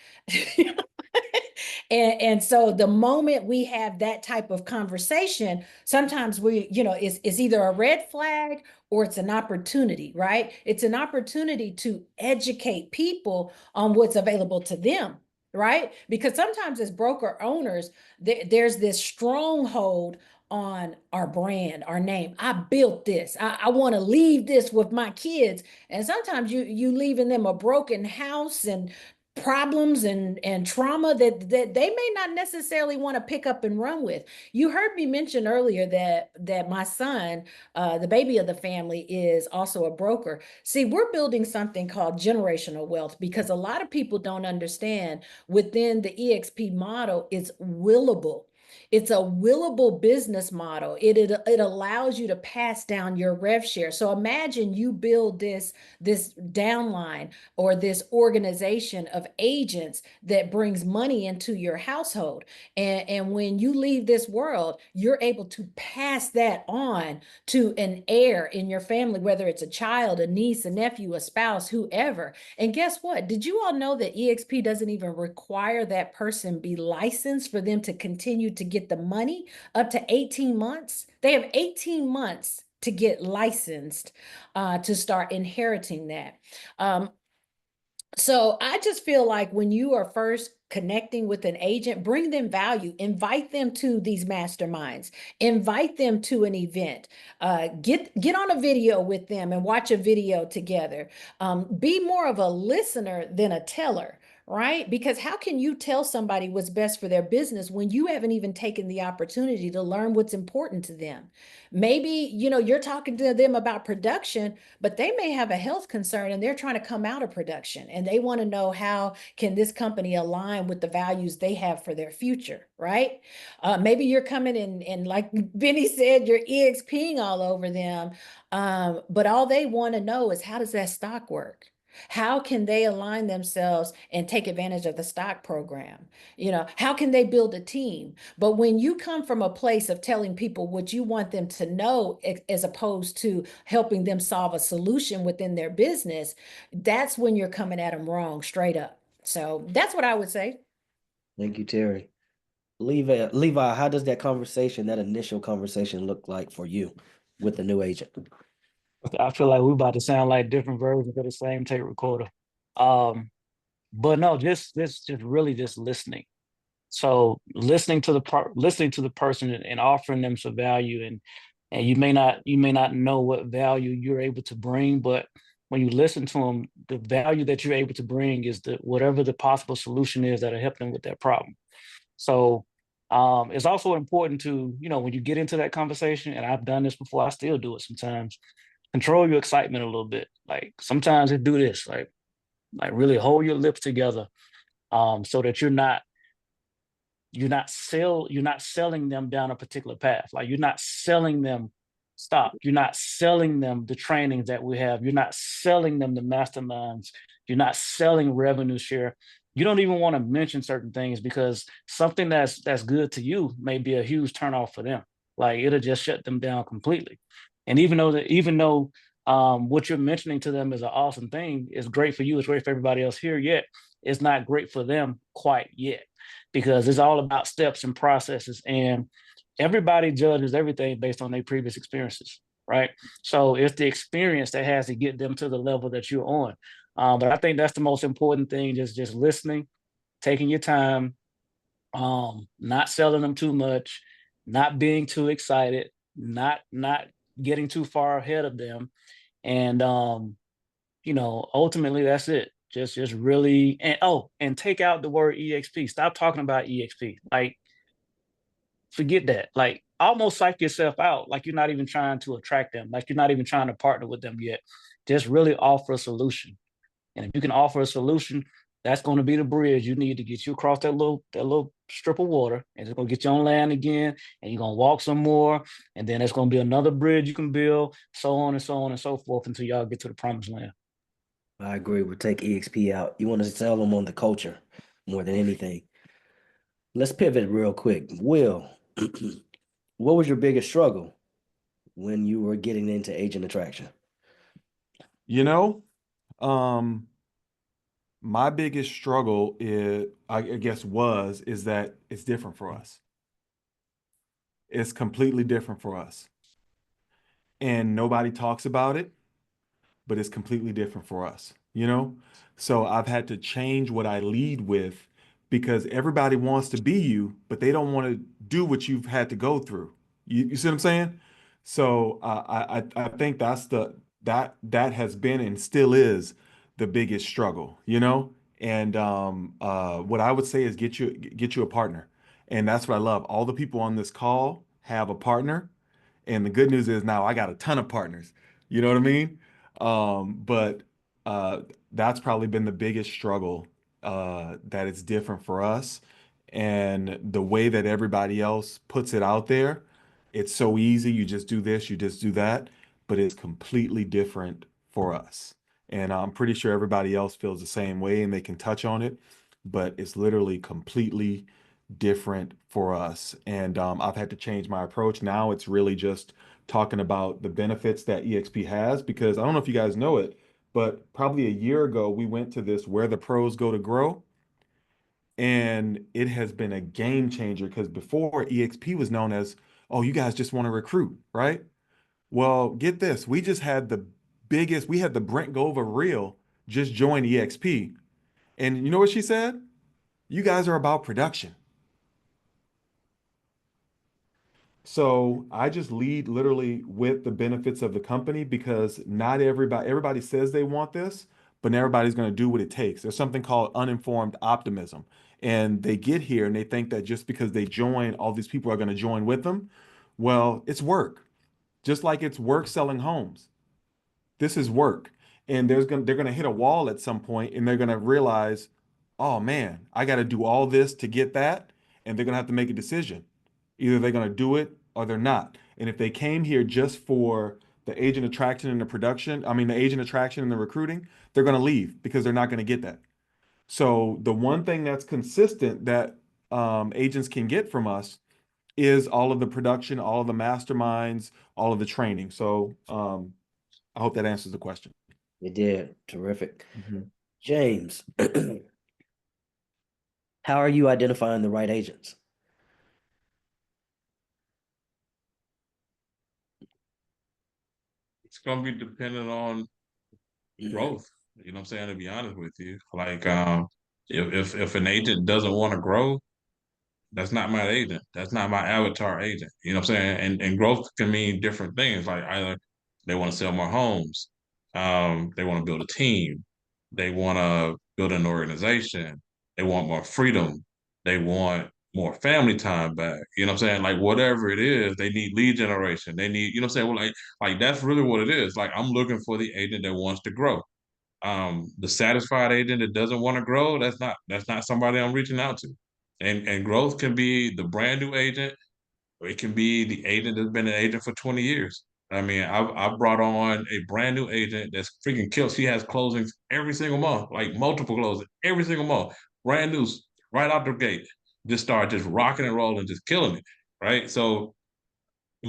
And so the moment we have that type of conversation, sometimes it's either a red flag or it's an opportunity, right? It's an opportunity to educate people on what's available to them, right? Because sometimes as broker owners, there's this stronghold on our brand, our name. I built this. I want to leave this with my kids. And sometimes you leaving them a broken house and problems and trauma that they may not necessarily want to pick up and run with. You heard me mention earlier that my son, the baby of the family, is also a broker. See, we're building something called generational wealth, because a lot of people don't understand within the EXP model, it's willable. It's a willable business model. It allows you to pass down your rev share. So imagine you build this downline or this organization of agents that brings money into your household. And when you leave this world, you're able to pass that on to an heir in your family, whether it's a child, a niece, a nephew, a spouse, whoever. And guess what? Did you all know that EXP doesn't even require that person be licensed for them to continue to get the money? Up to 18 months. They have 18 months to get licensed to start inheriting that. So I just feel like when you are first connecting with an agent, bring them value, invite them to these masterminds, invite them to an event, get on a video with them and watch a video together. Be more of a listener than a teller, right? Because how can you tell somebody what's best for their business when you haven't even taken the opportunity to learn what's important to them? Maybe, you're talking to them about production, but they may have a health concern and they're trying to come out of production and they want to know how can this company align with the values they have for their future, right? Maybe you're coming in and like Benny said, you're EXPing all over them. But all they want to know is how does that stock work? How can they align themselves and take advantage of the stock program? How can they build a team? But when you come from a place of telling people what you want them to know, as opposed to helping them solve a solution within their business, that's when you're coming at them wrong, straight up. So that's what I would say. Thank you, Terry. Levi, how does that conversation, that initial conversation look like for you with the new agent? I feel like we're about to sound like different versions of the same tape recorder. Um, but no, just really just listening. So listening to the person and offering them some value, and you may not know what value you're able to bring, but when you listen to them, the value that you're able to bring is the whatever the possible solution is that'll help them with that problem. So it's also important to, when you get into that conversation, and I've done this before, I still do it sometimes, control your excitement a little bit. Like sometimes it do this, like really hold your lips together, so that you're not selling them down a particular path. Like you're not selling them stock. You're not selling them the trainings that we have. You're not selling them the masterminds. You're not selling revenue share. You don't even want to mention certain things because something that's good to you may be a huge turnoff for them. Like it'll just shut them down completely. And even though what you're mentioning to them is an awesome thing, it's great for you, it's great for everybody else here, yet it's not great for them quite yet, because it's all about steps and processes, and everybody judges everything based on their previous experiences, right? So it's the experience that has to get them to the level that you're on. But I think that's the most important thing, just listening, taking your time, not selling them too much, not being too excited, not getting too far ahead of them, and ultimately that's it. Just really, and take out the word EXP. Stop talking about EXP. Like forget that. Like almost psych yourself out. Like you're not even trying to attract them. Like you're not even trying to partner with them yet. Just really offer a solution. And if you can offer a solution, that's going to be the bridge you need to get you across that little strip of water, and it's going to get you on land again, and you're going to walk some more, and then there's going to be another bridge you can build, so on and so on and so forth until y'all get to the promised land. I agree. We'll take EXP out. You want to sell them on the culture more than anything. Let's pivot real quick. Will, what was your biggest struggle when you were getting into agent attraction? You know, um, my biggest struggle I guess is that it's different for us. It's completely different for us. And nobody talks about it, but it's completely different for us, you know? So I've had to change what I lead with because everybody wants to be you, but they don't want to do what you've had to go through. You see what I'm saying? So I think that has been and still is the biggest struggle, you know? And what I would say is get you a partner. And that's what I love. All the people on this call have a partner. And the good news is now I got a ton of partners. You know what I mean? But uh, that's probably been the biggest struggle, that it's different for us. And the way that everybody else puts it out there, it's so easy. You just do this, you just do that, but it's completely different for us. And I'm pretty sure everybody else feels the same way and they can touch on it, but it's literally completely different for us. And I've had to change my approach. Now it's really just talking about the benefits that EXP has, because I don't know if you guys know it, but probably a year ago, we went to this Where the Pros Go to Grow. And it has been a game changer because before EXP was known as, oh, you guys just want to recruit, right? Well, get this. We had the Brent Gova reel just join EXP. And you know what she said? You guys are about production. So I just lead literally with the benefits of the company because not everybody says they want this, but everybody's going to do what it takes. There's something called uninformed optimism. And they get here and they think that just because they join, all these people are going to join with them. Well, it's work. Just like it's work selling homes. This is work. And they're gonna hit a wall at some point and they're gonna realize, oh man, I gotta do all this to get that. And they're gonna have to make a decision. Either they're gonna do it or they're not. And if they came here just for the agent attraction and the production, I mean the agent attraction and the recruiting, they're gonna leave because they're not gonna get that. So the one thing that's consistent that agents can get from us is all of the production, all of the masterminds, all of the training. So I hope that answers the question. It did. Terrific. Mhm. James, how are you identifying the right agents? It's gonna be dependent on growth. You know what I'm saying? To be honest with you, like if an agent doesn't want to grow, that's not my agent. That's not my avatar agent. You know what I'm saying? And growth can mean different things. Like either they want to sell more homes, they want to build a team, they want to build an organization, they want more freedom, they want more family time back. You know what I'm saying? Like whatever it is, they need lead generation. They need, you know what I'm saying? Well, like that's really what it is. Like I'm looking for the agent that wants to grow. The satisfied agent that doesn't want to grow, that's not somebody I'm reaching out to. And growth can be the brand new agent, or it can be the agent that's been an agent for 20 years. I mean, I've brought on a brand new agent that's freaking killed. She has closings every single month, like multiple closings every single month, brand new, right out the gate. Just start just rocking and rolling, just killing it, right? So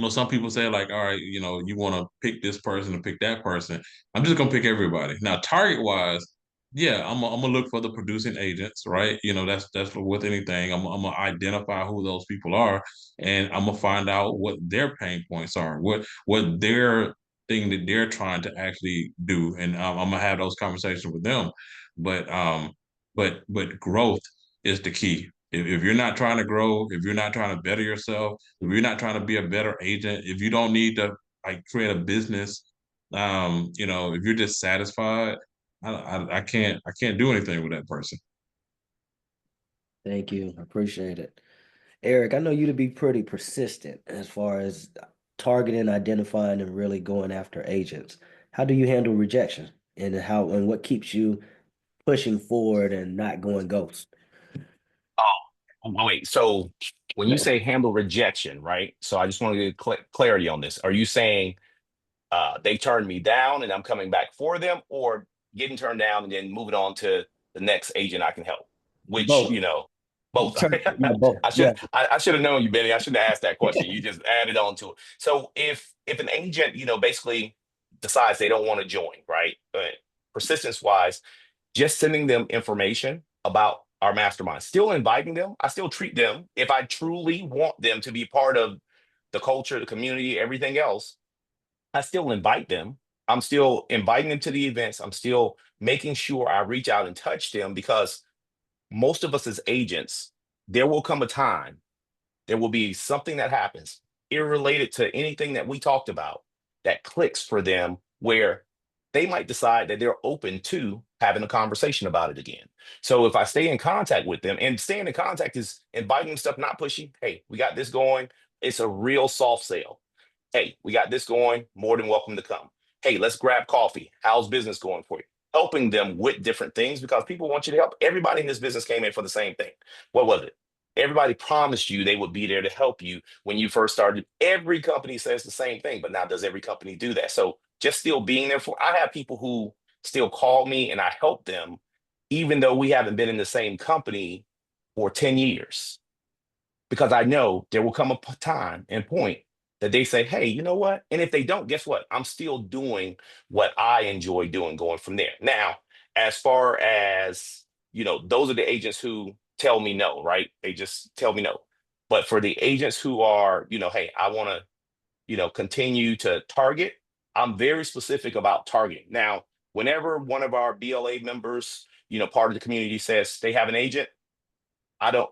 some people say like, all right, you want to pick this person or pick that person. I'm just gonna pick everybody. Now, target wise, yeah, I'm gonna look for the producing agents, right? That's with anything. I'm gonna identify who those people are, and I'm gonna find out what their pain points are, what their thing that they're trying to actually do, and I'm gonna have those conversations with them. But growth is the key. If you're not trying to grow, if you're not trying to better yourself, if you're not trying to be a better agent, if you don't need to like create a business, if you're just satisfied, I can't do anything with that person. Thank you. I appreciate it. Eric, I know you to be pretty persistent as far as targeting, identifying, and really going after agents. How do you handle rejection and what keeps you pushing forward and not going ghost? Wait, so when you say handle rejection, right? So I just want to get clarity on this. Are you saying they turned me down and I'm coming back for them, or getting turned down and then moving on to the next agent I can help? Which, Both. both. Yeah, both. Yeah. I should have known you, Benny. I shouldn't have asked that question. You just added on to it. So if an agent, basically decides they don't want to join, right? Persistence wise, just sending them information about our mastermind, still inviting them. I still treat them if I truly want them to be part of the culture, the community, everything else. I still invite them. I'm still inviting them to the events. I'm still making sure I reach out and touch them, because most of us as agents, there will come a time, there will be something that happens, irrelated to anything that we talked about, that clicks for them, where they might decide that they're open to having a conversation about it again. So if I stay in contact with them, and staying in contact is inviting them stuff, not pushing, hey, we got this going. It's a real soft sale. Hey, we got this going, more than welcome to come. Hey, let's grab coffee. How's business going for you? Helping them with different things, because people want you to help. Everybody in this business came in for the same thing. What was it? Everybody promised you they would be there to help you when you first started. Every company says the same thing, but now does every company do that? So just still being there I have people who still call me and I help them, even though we haven't been in the same company for 10 years, because I know there will come a time and point that they say, hey, you know what? And if they don't, guess what? I'm still doing what I enjoy doing, going from there. Now, as far as, those are the agents who tell me no, right? They just tell me no. But for the agents who are, hey, I want to, continue to target, I'm very specific about targeting. Now, whenever one of our BLA members, part of the community says they have an agent, I don't,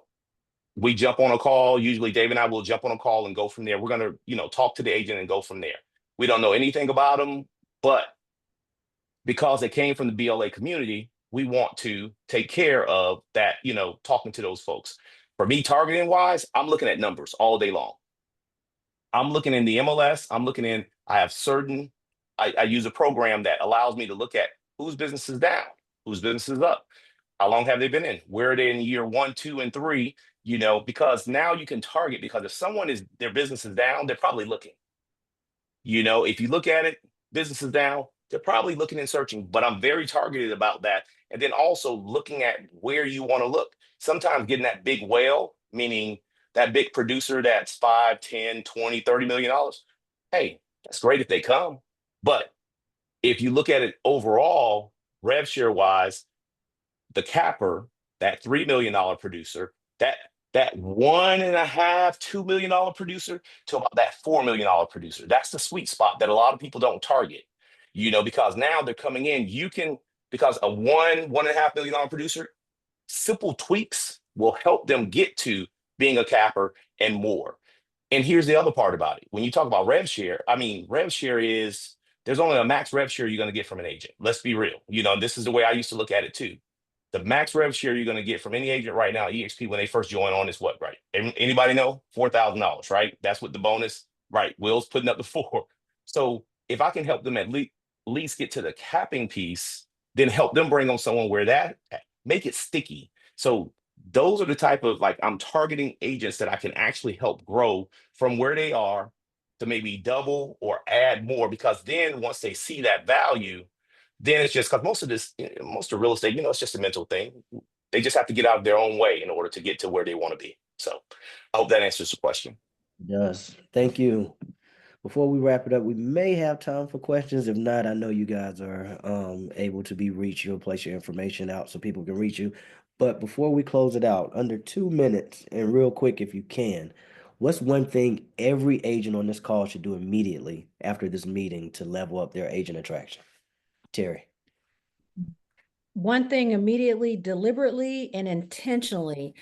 we jump on a call. Usually Dave and I will jump on a call and go from there. We're going to, talk to the agent and go from there. We don't know anything about them, but because they came from the BLA community, we want to take care of that, talking to those folks. For me, targeting wise, I'm looking at numbers all day long. I'm looking in the MLS. I use a program that allows me to look at whose business is down, whose business is up, how long have they been in, where are they in year 1, 2, and 3, because now you can target, because if their business is down, they're probably looking. If you look at it, business is down, they're probably looking and searching, but I'm very targeted about that. And then also looking at where you want to look. Sometimes getting that big whale, meaning that big producer that's 5, 10, 20, $30 million. Hey, that's great if they come. But if you look at it overall, rev share wise, the capper, that $3 million producer, that $1.5, $2 million producer to about that $4 million producer. That's the sweet spot that a lot of people don't target, because now they're coming in. Because a $1.5 million producer, simple tweaks will help them get to being a capper and more. And here's the other part about it. When you talk about rev share, rev share there's only a max rev share you're going to get from an agent. Let's be real. This is the way I used to look at it too. The max rev share you're going to get from any agent right now, EXP, when they first join on is what, right? Anybody know? $4,000, right? That's what the bonus, right? Will's putting up the 4. So if I can help them at least get to the capping piece, then help them bring on someone make it sticky. So those are the type of, I'm targeting agents that I can actually help grow from where they are to maybe double or add more, because then once they see that value, then it's just, because most of real estate, it's just a mental thing. They just have to get out of their own way in order to get to where they want to be. So I hope that answers the question. It does. Thank you. Before we wrap it up, we may have time for questions. If not, I know you guys are able to be reached. You'll place your information out so people can reach you. But before we close it out, under 2 minutes, and real quick if you can, what's one thing every agent on this call should do immediately after this meeting to level up their agent attraction? Terry. One thing immediately, deliberately, and intentionally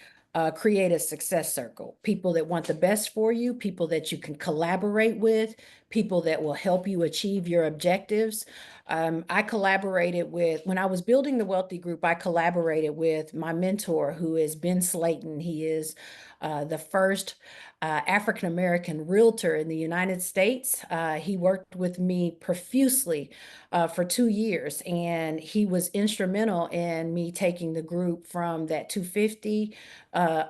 create a success circle. People that want the best for you, people that you can collaborate with, people that will help you achieve your objectives. I collaborated when I was building the Wealthy Group, I collaborated with my mentor, who is Ben Slayton. He is the first African-American realtor in the United States. He worked with me profusely for 2 years, and he was instrumental in me taking the group from that 250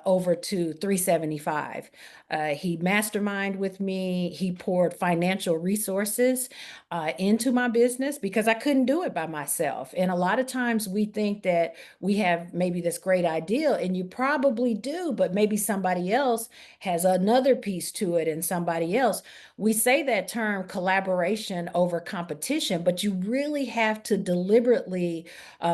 over to 375. He masterminded with me. He poured financial resources into my business because I couldn't do it by myself. And a lot of times we think that we have maybe this great idea, and you probably do, but maybe somebody else has another piece to it, and somebody else. We say that term collaboration over competition, but you really have to deliberately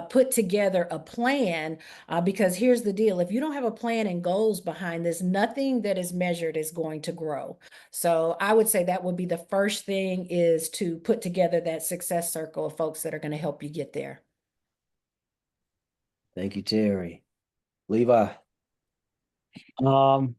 put together a plan, because here's the deal. If you don't have a plan and goals behind this, nothing that is measured is going to grow. So I would say that would be the first thing, is to put together that success circle of folks that are going to help you get there. Thank you, Terry. Levi.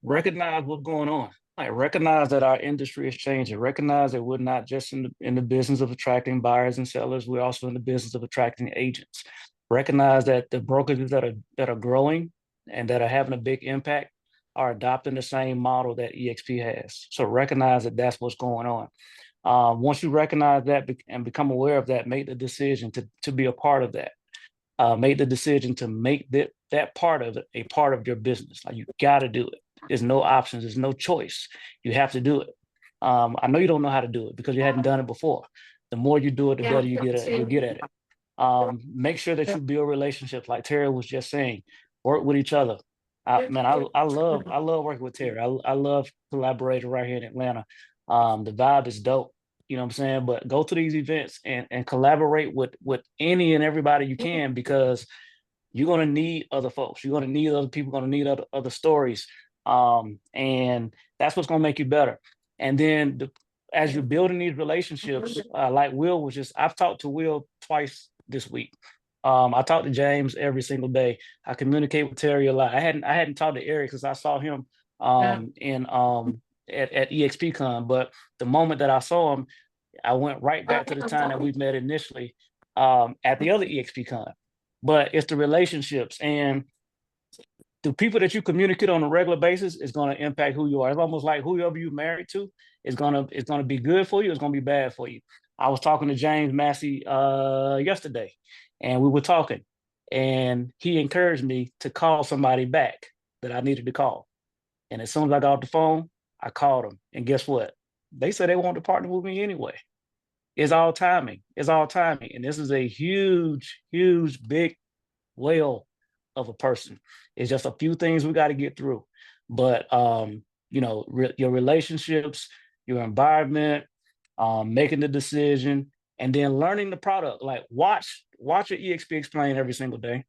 Recognize what's going on. Recognize that our industry is changing. Recognize that we're not just in the business of attracting buyers and sellers. We're also in the business of attracting agents. Recognize that the brokerages that are growing and that are having a big impact are adopting the same model that EXP has. So recognize that that's what's going on. Once you recognize that and become aware of that, make the decision to be a part of that. Make the decision to make that part of it a part of your business. You got to do it. There's no options. There's no choice. You have to do it. I know you don't know how to do it because you hadn't done it before. The more you do it, the better you get at it. Make sure that you build relationships, like Terry was just saying. Work with each other. I love working with Terry. I love collaborating right here in Atlanta. The vibe is dope. You know what I'm saying? But go to these events and collaborate with any and everybody you can, because you're going to need other folks. You're going to need other people, going to need other stories. And that's what's going to make you better. And then as you're building these relationships, like Will I've talked to Will twice this week. I talk to James every single day. I communicate with Terry a lot. I hadn't talked to Eric because I saw him at EXPCon, but the moment that I saw him, I went right back to the time that we met initially, at the other EXP con. But it's the relationships and the people that you communicate on a regular basis is going to impact who you are. It's almost like whoever you married to is gonna be good for you. It's gonna be bad for you. I was talking to James Massey yesterday, and we were talking, and he encouraged me to call somebody back that I needed to call. And as soon as I got off the phone, I called them, and guess what? They said they wanted to partner with me anyway. It's all timing. It's all timing, and this is a huge, huge, big whale of a person. It's just a few things we got to get through. But your relationships, your environment, making the decision, and then learning the product. Like watch your EXP explain every single day.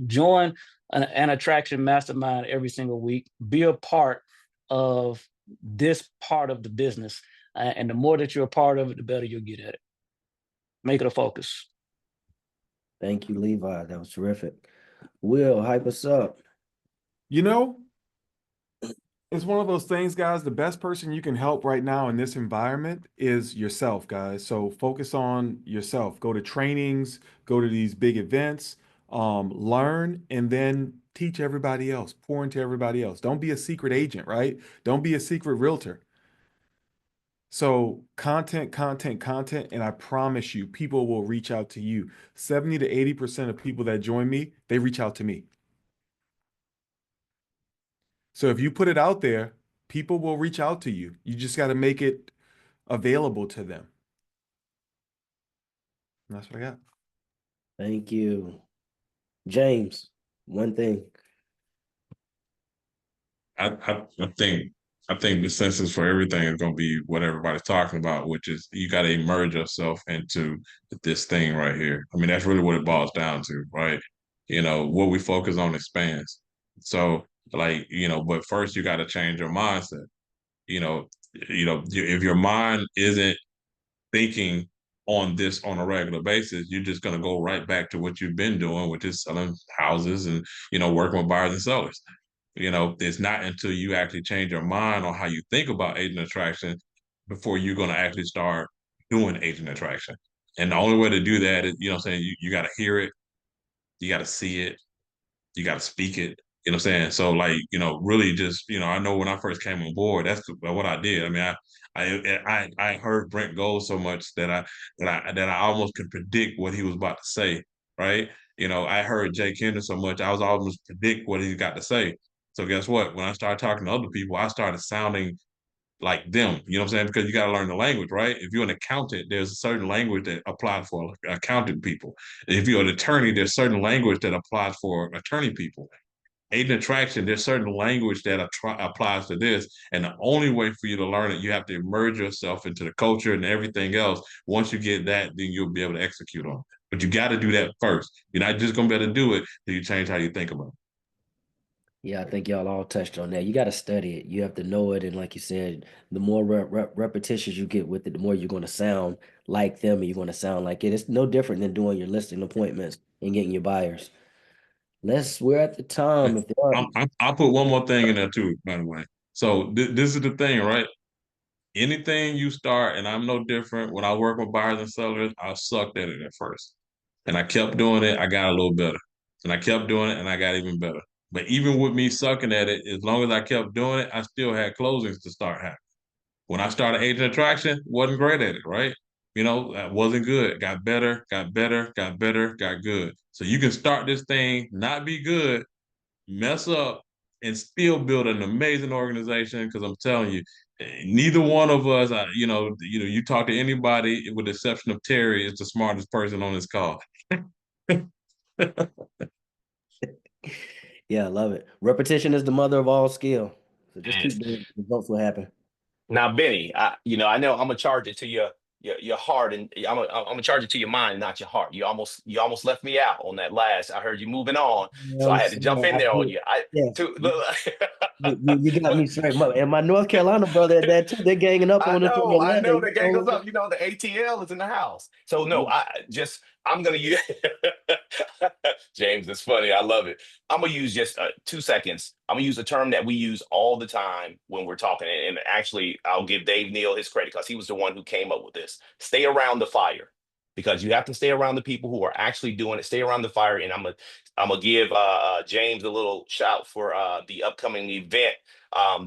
Join an attraction mastermind every single week. Be a part of this part of the business. And the more that you're a part of it, the better you'll get at it. Make it a focus. Thank you, Levi. That was terrific. Will, hype us up. You know, it's one of those things, guys. The best person you can help right now in this environment is yourself, guys. So focus on yourself. Go to trainings, go to these big events, learn, and then teach everybody else, pour into everybody else. Don't be a secret agent, right? Don't be a secret realtor. So content, content, content, and I promise you, people will reach out to you. 70 to 80% of people that join me, they reach out to me. So if you put it out there, people will reach out to you. You just got to make it available to them. And that's what I got. Thank you. James, one thing. I think the census for everything is going to be what everybody's talking about, which is you got to immerse yourself into this thing right here. I mean, that's really what it boils down to, right? What we focus on expands. So, but first you got to change your mindset. If your mind isn't thinking on this on a regular basis, you're just going to go right back to what you've been doing, which is selling houses and, working with buyers and sellers. It's not until you actually change your mind on how you think about agent attraction before you're going to actually start doing agent attraction. And the only way to do that is, you got to hear it, you got to see it, you got to speak it. You know what I'm saying? So really just, I know when I first came on board, that's what I did. I mean, I heard Brent Gold so much that I almost could predict what he was about to say, right? I heard Jay Kinder so much, I was almost predict what he got to say. So guess what? When I started talking to other people, I started sounding like them. You know what I'm saying? Because you got to learn the language, right? If you're an accountant, there's a certain language that applies for accountant people. If you're an attorney, there's certain language that applies for attorney people. Agent attraction, there's certain language that applies to this. And the only way for you to learn it, you have to immerse yourself into the culture and everything else. Once you get that, then you'll be able to execute on it. But you got to do that first. You're not just going to be able to do it till you change how you think about it. Yeah, I think y'all all touched on that. You got to study it. You have to know it. And like you said, the more repetitions you get with it, the more you're going to sound like them and you're going to sound like it. It's no different than doing your listing appointments and getting your buyers. We're at the time. If there are, I'll put one more thing in there too, by the way. So this is the thing, right? Anything you start, and I'm no different. When I work with buyers and sellers, I sucked at it at first. And I kept doing it, I got a little better. And I kept doing it, and I got even better. But even with me sucking at it, as long as I kept doing it, I still had closings to start happening. When I started agent attraction, wasn't great at it, right? Wasn't good. Got better, got better, got better, got good. So you can start this thing, not be good, mess up, and still build an amazing organization. Because I'm telling you, neither one of us, you talk to anybody, with the exception of Terry, is the smartest person on this call. yeah, I love it. Repetition is the mother of all skill. So just keep doing it. Results will happen. Now, Benny, I know I'm gonna charge it to your heart, and I'm gonna charge it to your mind, not your heart. You almost left me out on that last. I heard you moving on, so I I'm had to jump sorry. in there on you. Yes, To, you got me straight. And my North Carolina brother at that too. They're ganging up on us in I Atlanta. know the gang goes up. You know, the ATL is in the house. So no, I'm gonna use James. It's funny. I love it. I'm gonna use just 2 seconds. I'm gonna use a term that we use all the time when we're talking. And actually, I'll give Dave Neal his credit because he was the one who came up with this. Stay around the fire. because you have to stay around the people who are actually doing it, stay around the fire. And I'm gonna give James a little shout for the upcoming event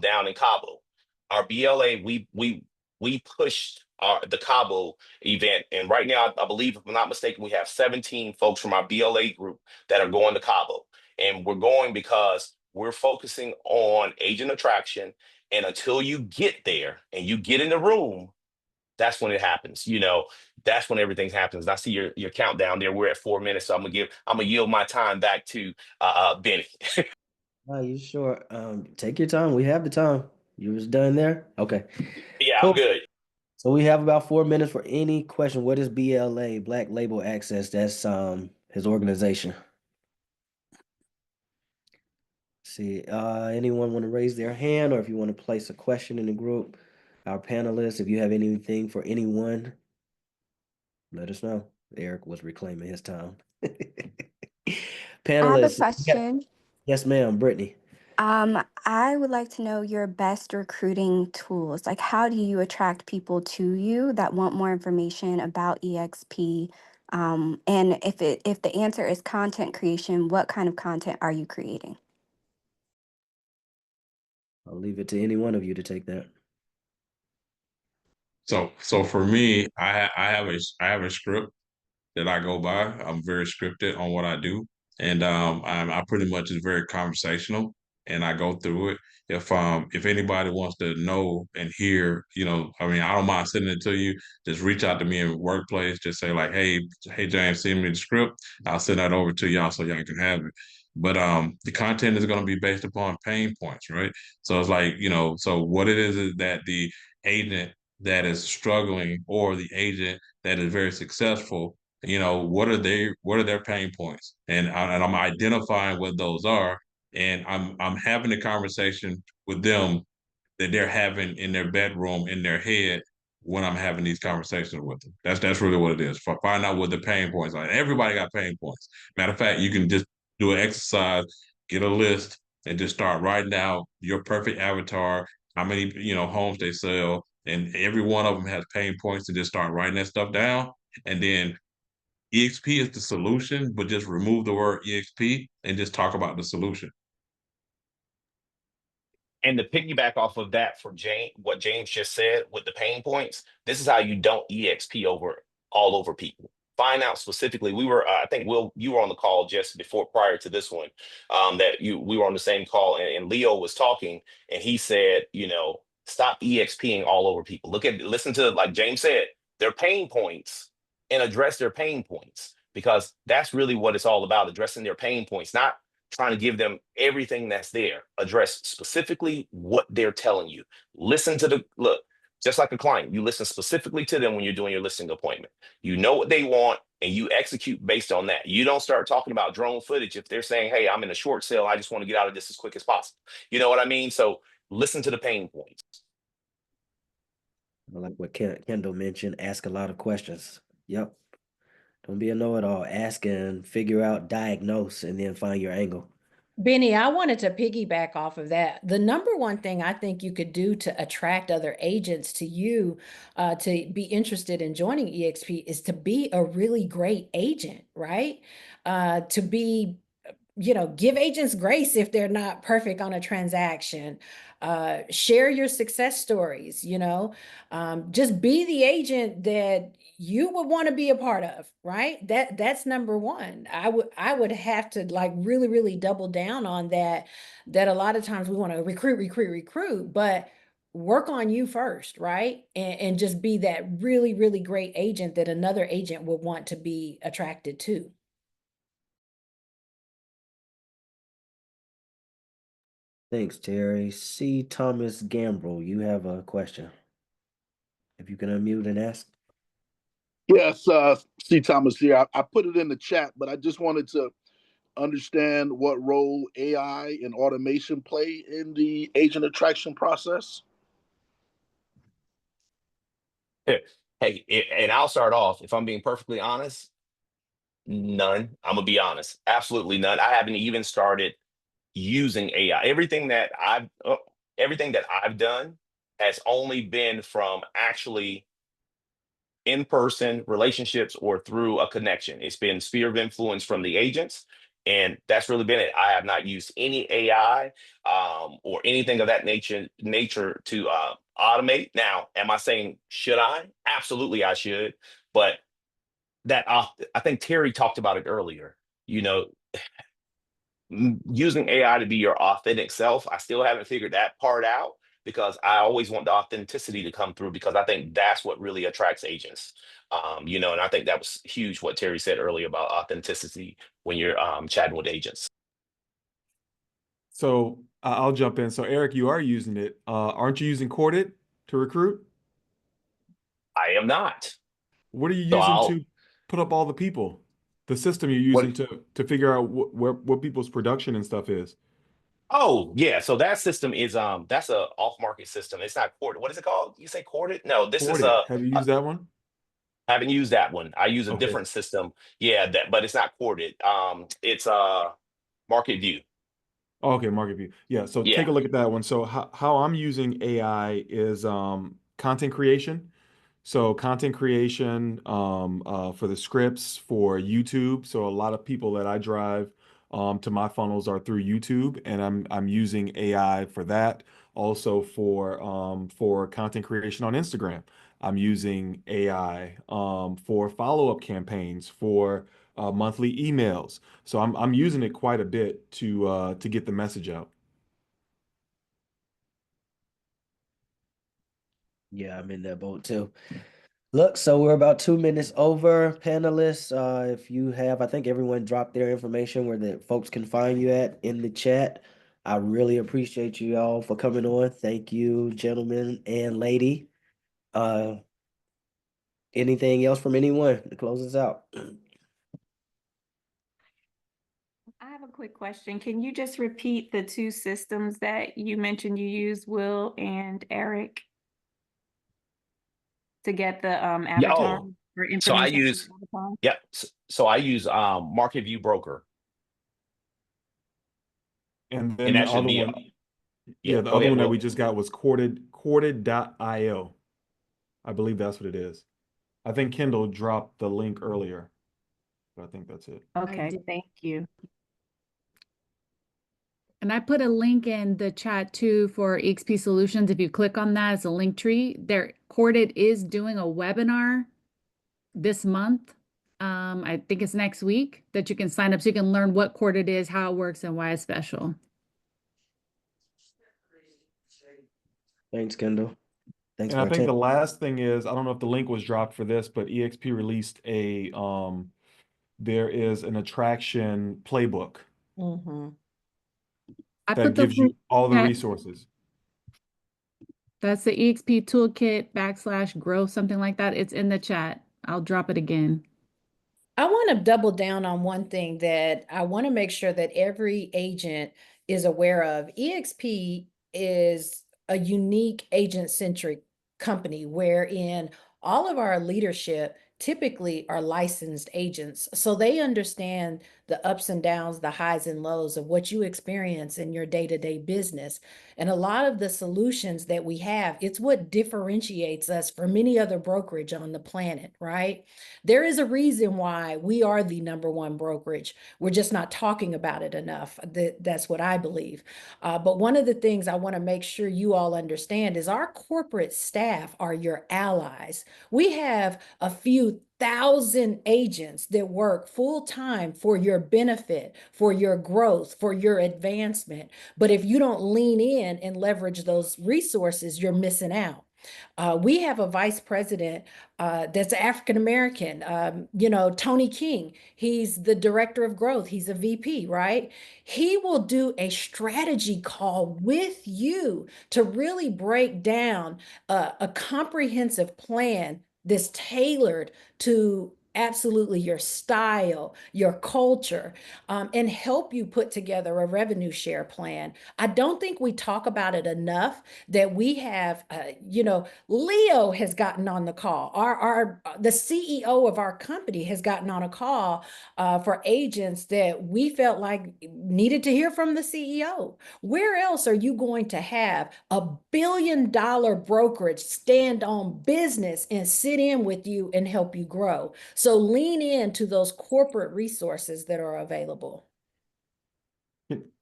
down in Cabo. Our BLA, we pushed the Cabo event, and right now I believe, if I'm not mistaken, we have 17 folks from our BLA group that are going to Cabo, and we're going because we're focusing on agent attraction. And until you get there and you get in the room, that's when it happens. That's when everything happens. And I see your countdown there. We're at 4 minutes, so I'm gonna yield my time back to Benny. Are you sure? Take your time. We have the time. You was done there? Okay. Yeah, I'm Cool. good. So we have about 4 minutes for any question. What is BLA, Black Label Access? That's his organization. See, anyone want to raise their hand, or if you want to place a question in the group, our panelists, if you have anything for anyone, let us know. Eric was reclaiming his time. I have a Panelists, question. yes, ma'am, Brittany. I would like to know your best recruiting tools. Like, how do you attract people to you that want more information about EXP? And if the answer is content creation, what kind of content are you creating? I'll leave it to any one of you to take that. So for me, I have a script that I go by. I'm very scripted on what I do, and I pretty much is very conversational, and I go through it. If anybody wants to know and hear, I mean, I don't mind sending it to you. Just reach out to me in workplace. Just say like, hey James, send me the script. I'll send that over to y'all so y'all can have it. But the content is going to be based upon pain points, right? So it's like, so what it is that the agent that is struggling or the agent that is very successful, what are their pain points, and I'm identifying what those are, and I'm having a conversation with them that they're having in their bedroom, in their head, when I'm having these conversations with them. That's really what it is. Find out what the pain points are. Everybody got pain points. Matter of fact, you can just do an exercise, get a list, and just start writing out your perfect avatar, how many homes they sell, and every one of them has pain points, and just start writing that stuff down. And then EXP is the solution, but just remove the word EXP and just talk about the solution. And to piggyback off of that for what James just said with the pain points, this is how you don't EXP all over people. Find out specifically. I think you were on the call just prior to this one, we were on the same call, and Leo was talking, and he said, stop EXPing all over people. Listen to, like James said, their pain points, and address their pain points, because that's really what it's all about, addressing their pain points, not trying to give them everything that's there. Address specifically what they're telling you. Look, just like a client, you listen specifically to them when you're doing your listing appointment. You know what they want, and you execute based on that. You don't start talking about drone footage if they're saying, hey, I'm in a short sale, I just want to get out of this as quick as possible. You know what I mean? So listen to the pain points. Like what Kendall mentioned, ask a lot of questions. Yep. Don't be a know-it-all. Ask and figure out, diagnose, and then find your angle. Benny, I wanted to piggyback off of that. The number one thing I think you could do to attract other agents to you, to be interested in joining EXP, is to be a really great agent, right? To be, give agents grace if they're not perfect on a transaction. Share your success stories, just be the agent that you would want to be a part of, right? That's number one. I would have to like really, really double down on that a lot of times we want to recruit, but work on you first, right? And just be that really, really great agent that another agent would want to be attracted to. Thanks, Terry. C. Thomas Gambrel, you have a question. If you can unmute and ask. Yes, C. Thomas here. I put it in the chat, but I just wanted to understand what role AI and automation play in the agent attraction process. Hey, and I'll start off. If I'm being perfectly honest, none. I'm gonna be honest. Absolutely none. I haven't even started using AI. Everything that I've done has only been from actually in person relationships or through a connection. It's been sphere of influence from the agents. And that's really been it. I have not used any AI or anything of that nature to automate. Now, am I saying should I? Absolutely, I should. But I think Terry talked about it earlier. You know, using AI to be your authentic self, I still haven't figured that part out because I always want the authenticity to come through because I think that's what really attracts agents. And I think that was huge what Terry said earlier about authenticity when you're chatting with agents. So I'll jump in. So Eric, you are using it. Aren't you using Corded to recruit? I am not. What are you So using I'll to put up all the people? The system you're using what to figure out what people's production and stuff is. Oh yeah, so that system is that's a off-market system. It's not corded. What is it called? You say corded? No, this is Corded. Have you used that one? haven't used that one. I use a Okay. different system. Yeah, but it's not corded. It's Market View. Okay, Market View. Yeah, so take Yeah. a look at that one. So how I'm using AI is content creation. So content creation for the scripts for YouTube. So a lot of people that I drive to my funnels are through YouTube, and I'm using AI for that. Also for content creation on Instagram, I'm using AI for follow-up campaigns for monthly emails. So I'm using it quite a bit to get the message out. Yeah, I'm in that boat too. Look, so we're about 2 minutes over, panelists. If you have, I think everyone dropped their information where the folks can find you at in the chat. I really appreciate you all for coming on. Thank you, gentlemen and lady. Uh, anything else from anyone to close us out? I have a quick question. Can you just repeat the two systems that you mentioned you use, Will and Eric, to get the Yeah. avatar Oh, or so I information use for the avatar? yeah. So I use Market View Broker, And and then the that should other be one, yeah. yeah, the Go other ahead, one that we Will. just got was corded.io. I believe that's what it is. I think Kendall dropped the link earlier, but I think that's it. Okay, thank you. And I put a link in the chat too for EXP Solutions. If you click on that, it's a link tree. There, Corded is doing a webinar this month. I think it's next week that you can sign up so you can learn what Corded is, how it works, and why it's special. Thanks, Kendall. Thanks And for I think the attending. last thing is, I don't know if the link was dropped for this, but EXP released there is an attraction playbook I that put the gives you link all the in chat. resources. That's the EXP toolkit /growth, something like that. It's in the chat. I'll drop it again. I want to double down on one thing that I want to make sure that every agent is aware of. EXP is a unique agent-centric company wherein all of our leadership typically are licensed agents. So they understand the ups and downs, the highs and lows of what you experience in your day-to-day business. And a lot of the solutions that we have, it's what differentiates us from any other brokerage on the planet, right? There is a reason why we are the number one brokerage. We're just not talking about it enough. That's what I believe. But one of the things I want to make sure you all understand is our corporate staff are your allies. We have a few thousand agents that work full time for your benefit, for your growth, for your advancement. But if you don't lean in and leverage those resources, you're missing out. We have a vice president that's African American, Tony King. He's the director of growth. He's a VP, right? He will do a strategy call with you to really break down a comprehensive plan that's tailored to absolutely your style, your culture, and help you put together a revenue share plan. I don't think we talk about it enough that we have, Leo has gotten on the call. The CEO of our company has gotten on a call for agents that we felt like needed to hear from the CEO. Where else are you going to have $1 billion brokerage stand on business and sit in with you and help you grow? So lean into those corporate resources that are available.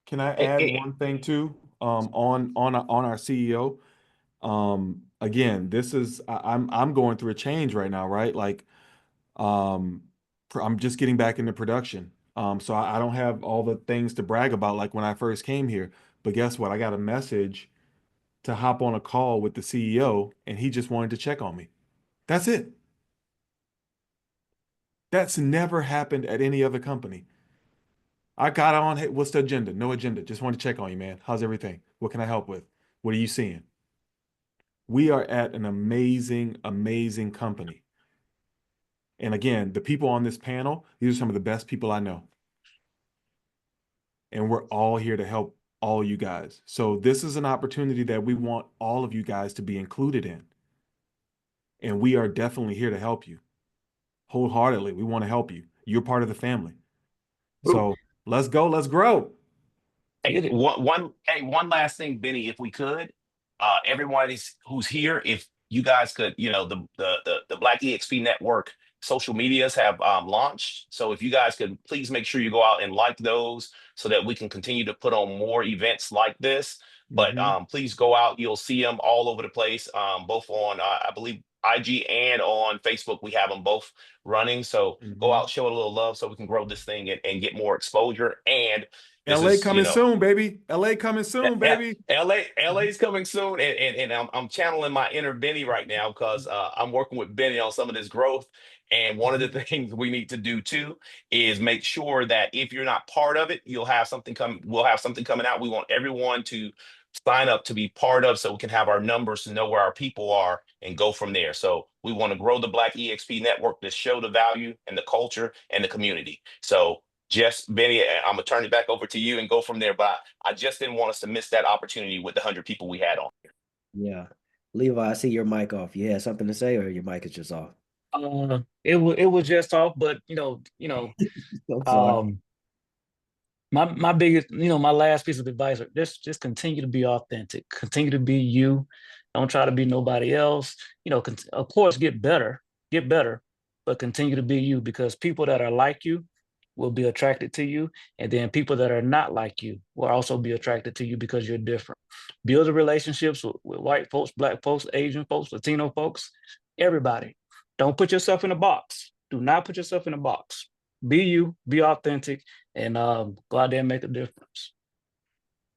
Can I Hey, add hey, one thing too? On our CEO. Again, this is I'm going through a change right now, right? Like, I'm just getting back into production. So I don't have all the things to brag about like when I first came here. But guess what? I got a message to hop on a call with the CEO, and he just wanted to check on me. That's it. That's never happened at any other company. I got on, hey, what's the agenda? No agenda. Just want to check on you, man. How's everything? What can I help with? What are you seeing? We are at an amazing, amazing company. And again, the people on this panel, these are some of the best people I know. And we're all here to help all you guys. So this is an opportunity that we want all of you guys to be included in. And we are definitely here to help you. Wholeheartedly, we want to help you. You're part of the family. So let's go, let's grow. hey, one last thing, Benny, if we could, everyone who's here, if you guys could, the Black EXP Network social medias have launched. So if you guys could please make sure you go out and like those so that we can continue to put on more events like this. But please go out. You'll see them all over the place, both on, I believe, IG and on Facebook. We have them both running. So go out, show it a little love so we can grow this thing and get more exposure. And this LA is, coming soon, baby. LA coming soon, baby. LA's coming soon, and I'm channeling my inner Benny right now because I'm working with Benny on some of this growth. And one of the things we need to do too is make sure that if you're not part of it, you'll have something come. We'll have something coming out. We want everyone to sign up to be part of, so we can have our numbers to know where our people are and go from there. So we want to grow the Black EXP Network to show the value and the culture and the community. So Jess, Benny, I'm gonna turn it back over to you and go from there. But I just didn't want us to miss that opportunity with the 100 people we had on. Yeah. Levi, I see your mic off. You had something to say, or your mic is just off? It was just off, but I'm sorry. um, my biggest, my last piece of advice, just continue to be authentic, continue to be you. Don't try to be nobody else. Of course, get better, but continue to be you, because people that are like you will be attracted to you, and then people that are not like you will also be attracted to you because you're different. Build the relationships with white folks, black folks, Asian folks, Latino folks, everybody. Don't put yourself in a box. Do not put yourself in a box. Be you, be authentic, and go out there and make a difference.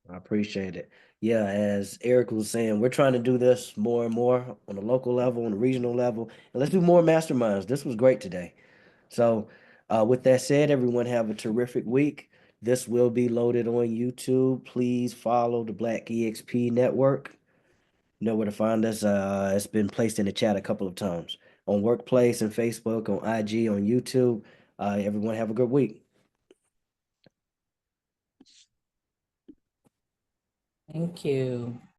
I appreciate it. Yeah, as Eric was saying, we're trying to do this more and more on the local level, on the regional level, and let's do more masterminds. This was great today. So, with that said, everyone have a terrific week. This will be loaded on YouTube. Please follow the Black EXP Network. You know where to find us. It's been placed in the chat a couple of times on Workplace and Facebook, on IG, on YouTube. Everyone have a good week. Thank you.